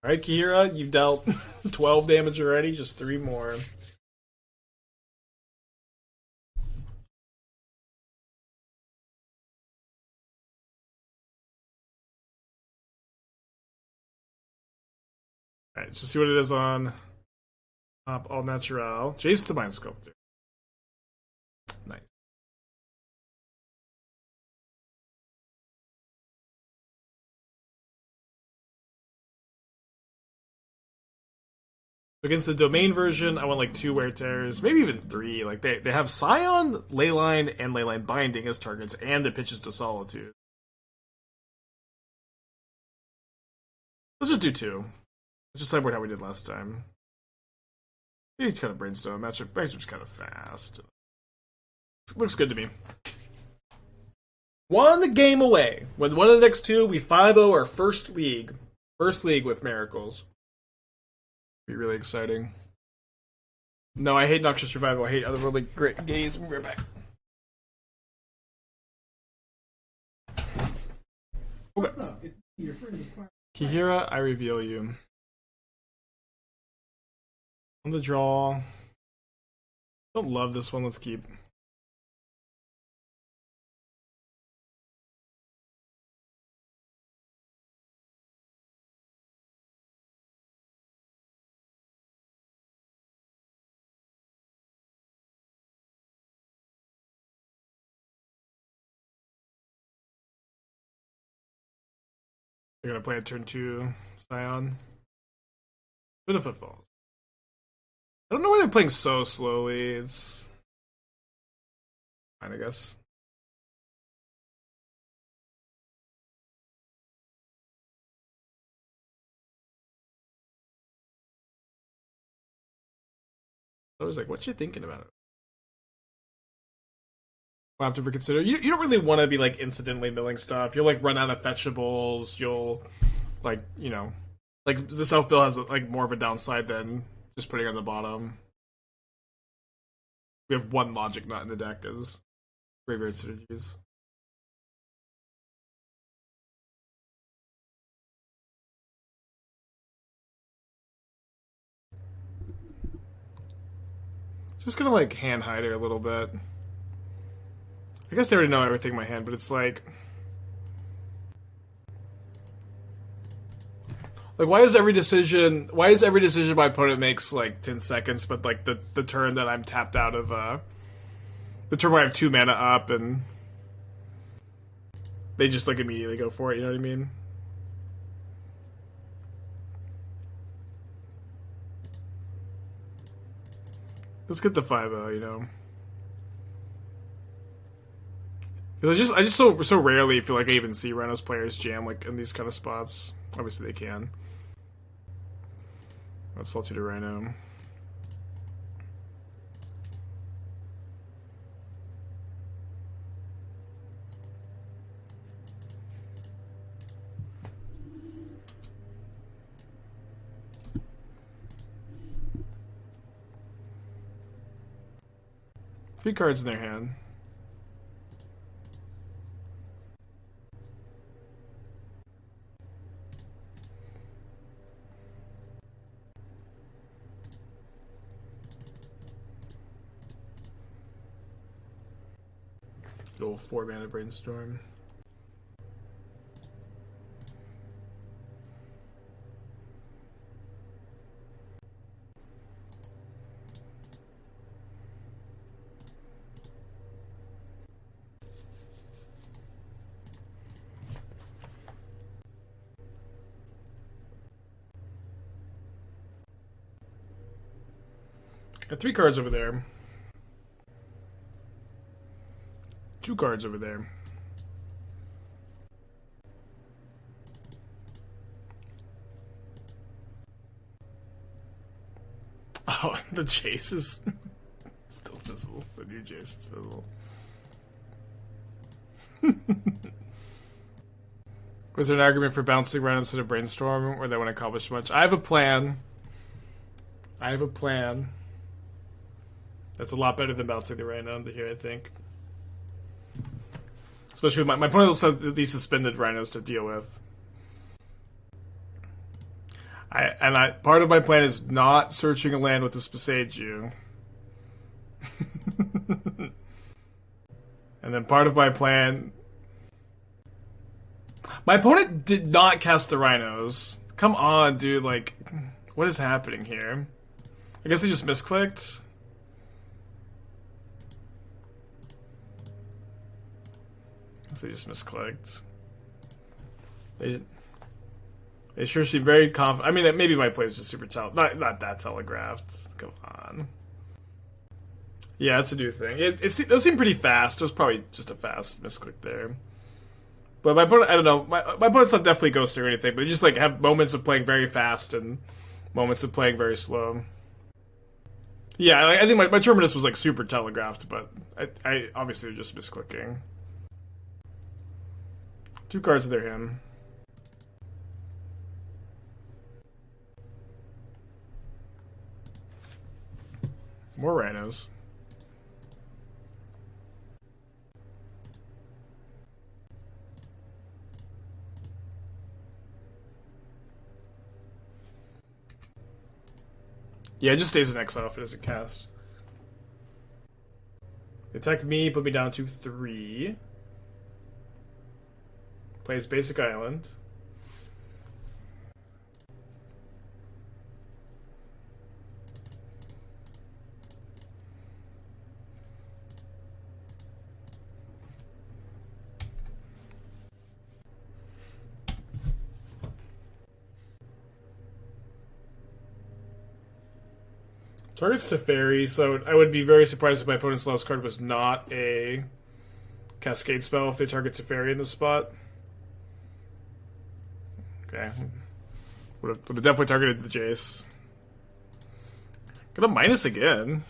Alright, Kaheera, you've dealt 12 damage already, just 3 more. Alright, let's just see what it is on top. All natural. Jace the Mind Sculptor. Nice. Against the domain version, I want like 2 wear tears, maybe even 3. Like they have Scion, Leyline, and Leyline Binding as targets, and the pitches to Solitude. Let's just do 2. Let's just sideboard how we did last time. Maybe kind of Brainstone. Matchup's kind of fast. Looks good to me. One game away. When one of the next two, we 5-0 our first league. First league with Miracles. Be really exciting. No, I hate Noxious Survival. I hate other really great games. We'll be right back. What's up? It's me, your friend. Kaheera, I reveal you. On the draw. Don't love this one. Let's keep. They're gonna play a turn 2 Scion. Bit of footfall. I don't know why they're playing so slowly. It's fine, I guess. I was like, what you thinking about it? I'll have to reconsider. You don't really want to be like incidentally milling stuff. You'll like run out of fetchables. You'll like, you know, like the self bill has like more of a downside than just putting it on the bottom. We have one logic nut in the deck as graveyard synergies. Just gonna like hand hide her a little bit. I guess I already know everything in my hand, but it's like why is every decision my opponent makes like 10 seconds, but like the turn that I'm tapped out of the turn where I have 2 mana up and they just like immediately go for it, you know what I mean? Let's get the 5-0, you know. Because I just so rarely feel like I even see Rhinos players jam like in these kind of spots. Obviously they can. Let's Solitude a Rhino. Three cards in their hand. Go 4 mana Brainstorm. Got 3 cards over there. 2 cards over there. Oh, the Jace is still visible. The new Jace is visible. Was there an argument for bouncing around instead of Brainstorm, or that won't accomplish much? I have a plan. That's a lot better than bouncing the Rhino here, I think. Especially with my opponent also has these suspended Rhinos to deal with. Part of my plan is not searching a land with a Spasaju. And then part of my plan... My opponent did not cast the Rhinos. Come on, dude, like... What is happening here? I guess they just misclicked. They just misclicked. They sure seem very confident. I mean, maybe my play is just super not that telegraphed. Come on. Yeah, it's a new thing. Those seem pretty fast. It was probably just a fast misclick there. But my opponent, I don't know. My opponent's not definitely ghosting or anything, but they just like have moments of playing very fast and moments of playing very slow. Yeah, I think my Terminus was like super telegraphed, but I obviously just misclicking. 2 cards of their hand. More rhinos. Yeah, it just stays in exile if it doesn't cast. Attack me, put me down to 3. Plays basic island. Targets Teferi, so I would be very surprised if my opponent's last card was not a Cascade spell if they target Teferi in this spot. Okay. Would have definitely targeted the Jace. Got a minus again.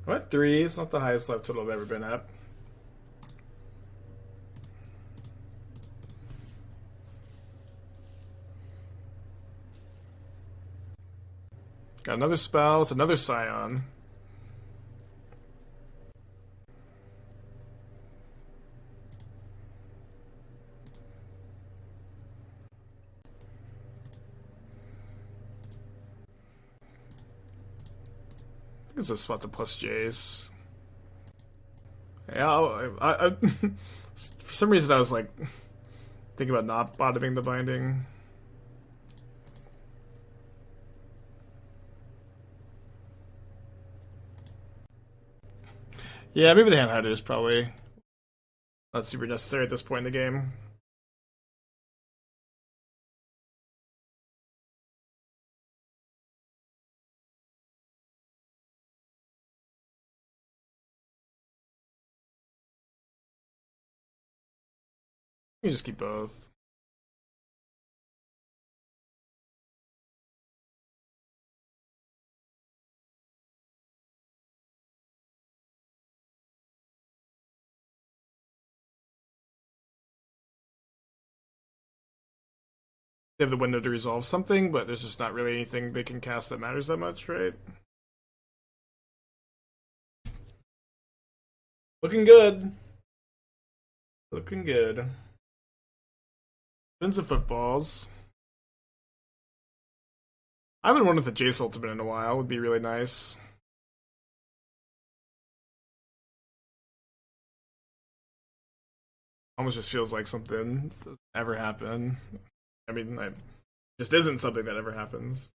I'm at 3. It's not the highest life total I've ever been at. Got another spell. It's another Scion. I think it's a spot to plus Jace. Yeah, for some reason I was like thinking about not bottoming the binding. Yeah, maybe the hand hider is probably not super necessary at this point in the game. You just keep both. They have the window to resolve something, but there's just not really anything they can cast that matters that much, right? Looking good. Looking good. Spins of footballs. I haven't won with the Jace ultimate in a while. Would be really nice. Almost just feels like something doesn't ever happen. I mean, it just isn't something that ever happens.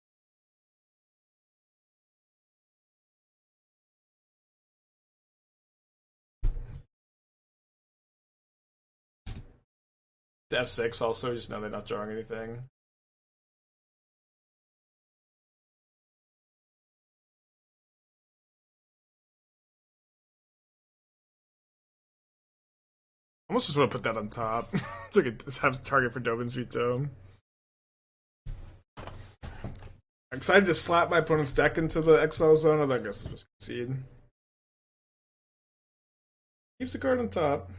F6 also, just now they're not drawing anything. Almost just want to put that on top. So I could have a target for Dovin's Veto. I'm excited to slap my opponent's deck into the exile zone, I guess I'll just concede. Keeps the card on top.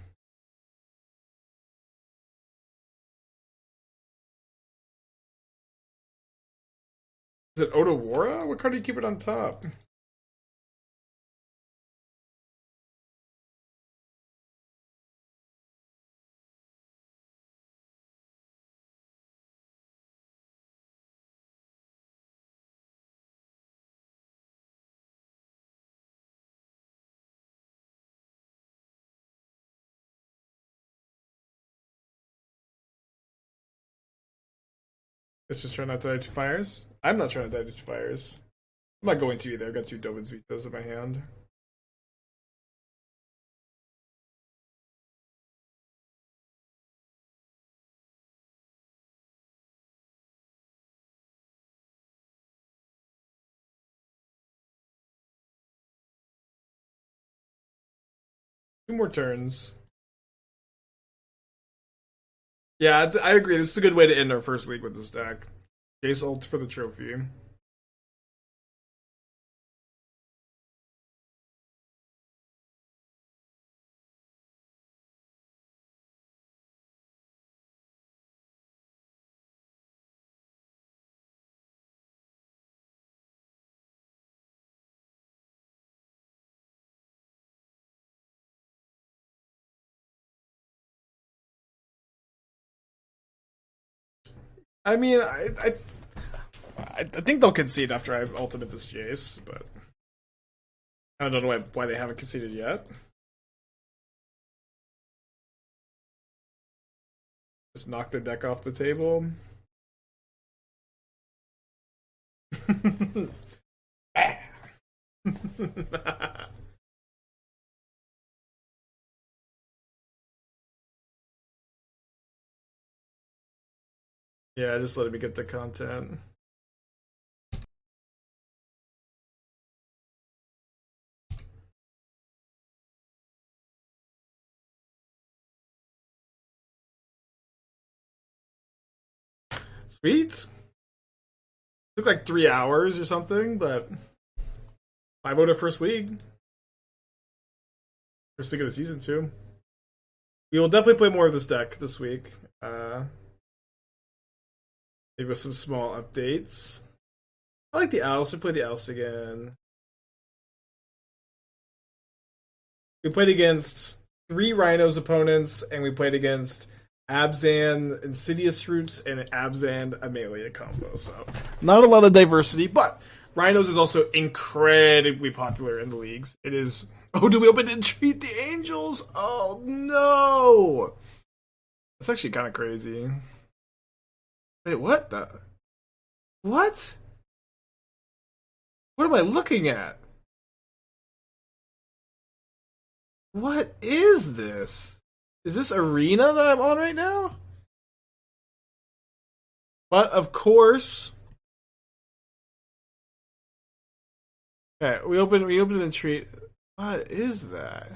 Is it Otawara? What card do you keep it on top? It's just trying not to die to fires. I'm not trying to die to fires. I'm not going to either. I've got 2 Dovin's Vetoes in my hand. Two more turns. Yeah, I agree. This is a good way to end our first league with this deck. Jace ult for the trophy. I mean, I think they'll concede after I ultimate this Jace, but I don't know why they haven't conceded yet. Just knock their deck off the table. Yeah, just let me get the content. Sweet. Took like 3 hours or something, but 5-0 first league. First league of the season too. We will definitely play more of this deck this week. Maybe with some small updates. I like the Oust. We played the Oust again. We played against 3 Rhinos opponents, and we played against Abzan Insidious Roots and Abzan Amelia combo. So not a lot of diversity, but Rhinos is also incredibly popular in the leagues. It is. Oh, do we open and treat the Angels? Oh no! That's actually kind of crazy. Wait, what the? What? What am I looking at? What is this? Is this arena that I'm on right now? But of course. Okay, we open and treat. What is that?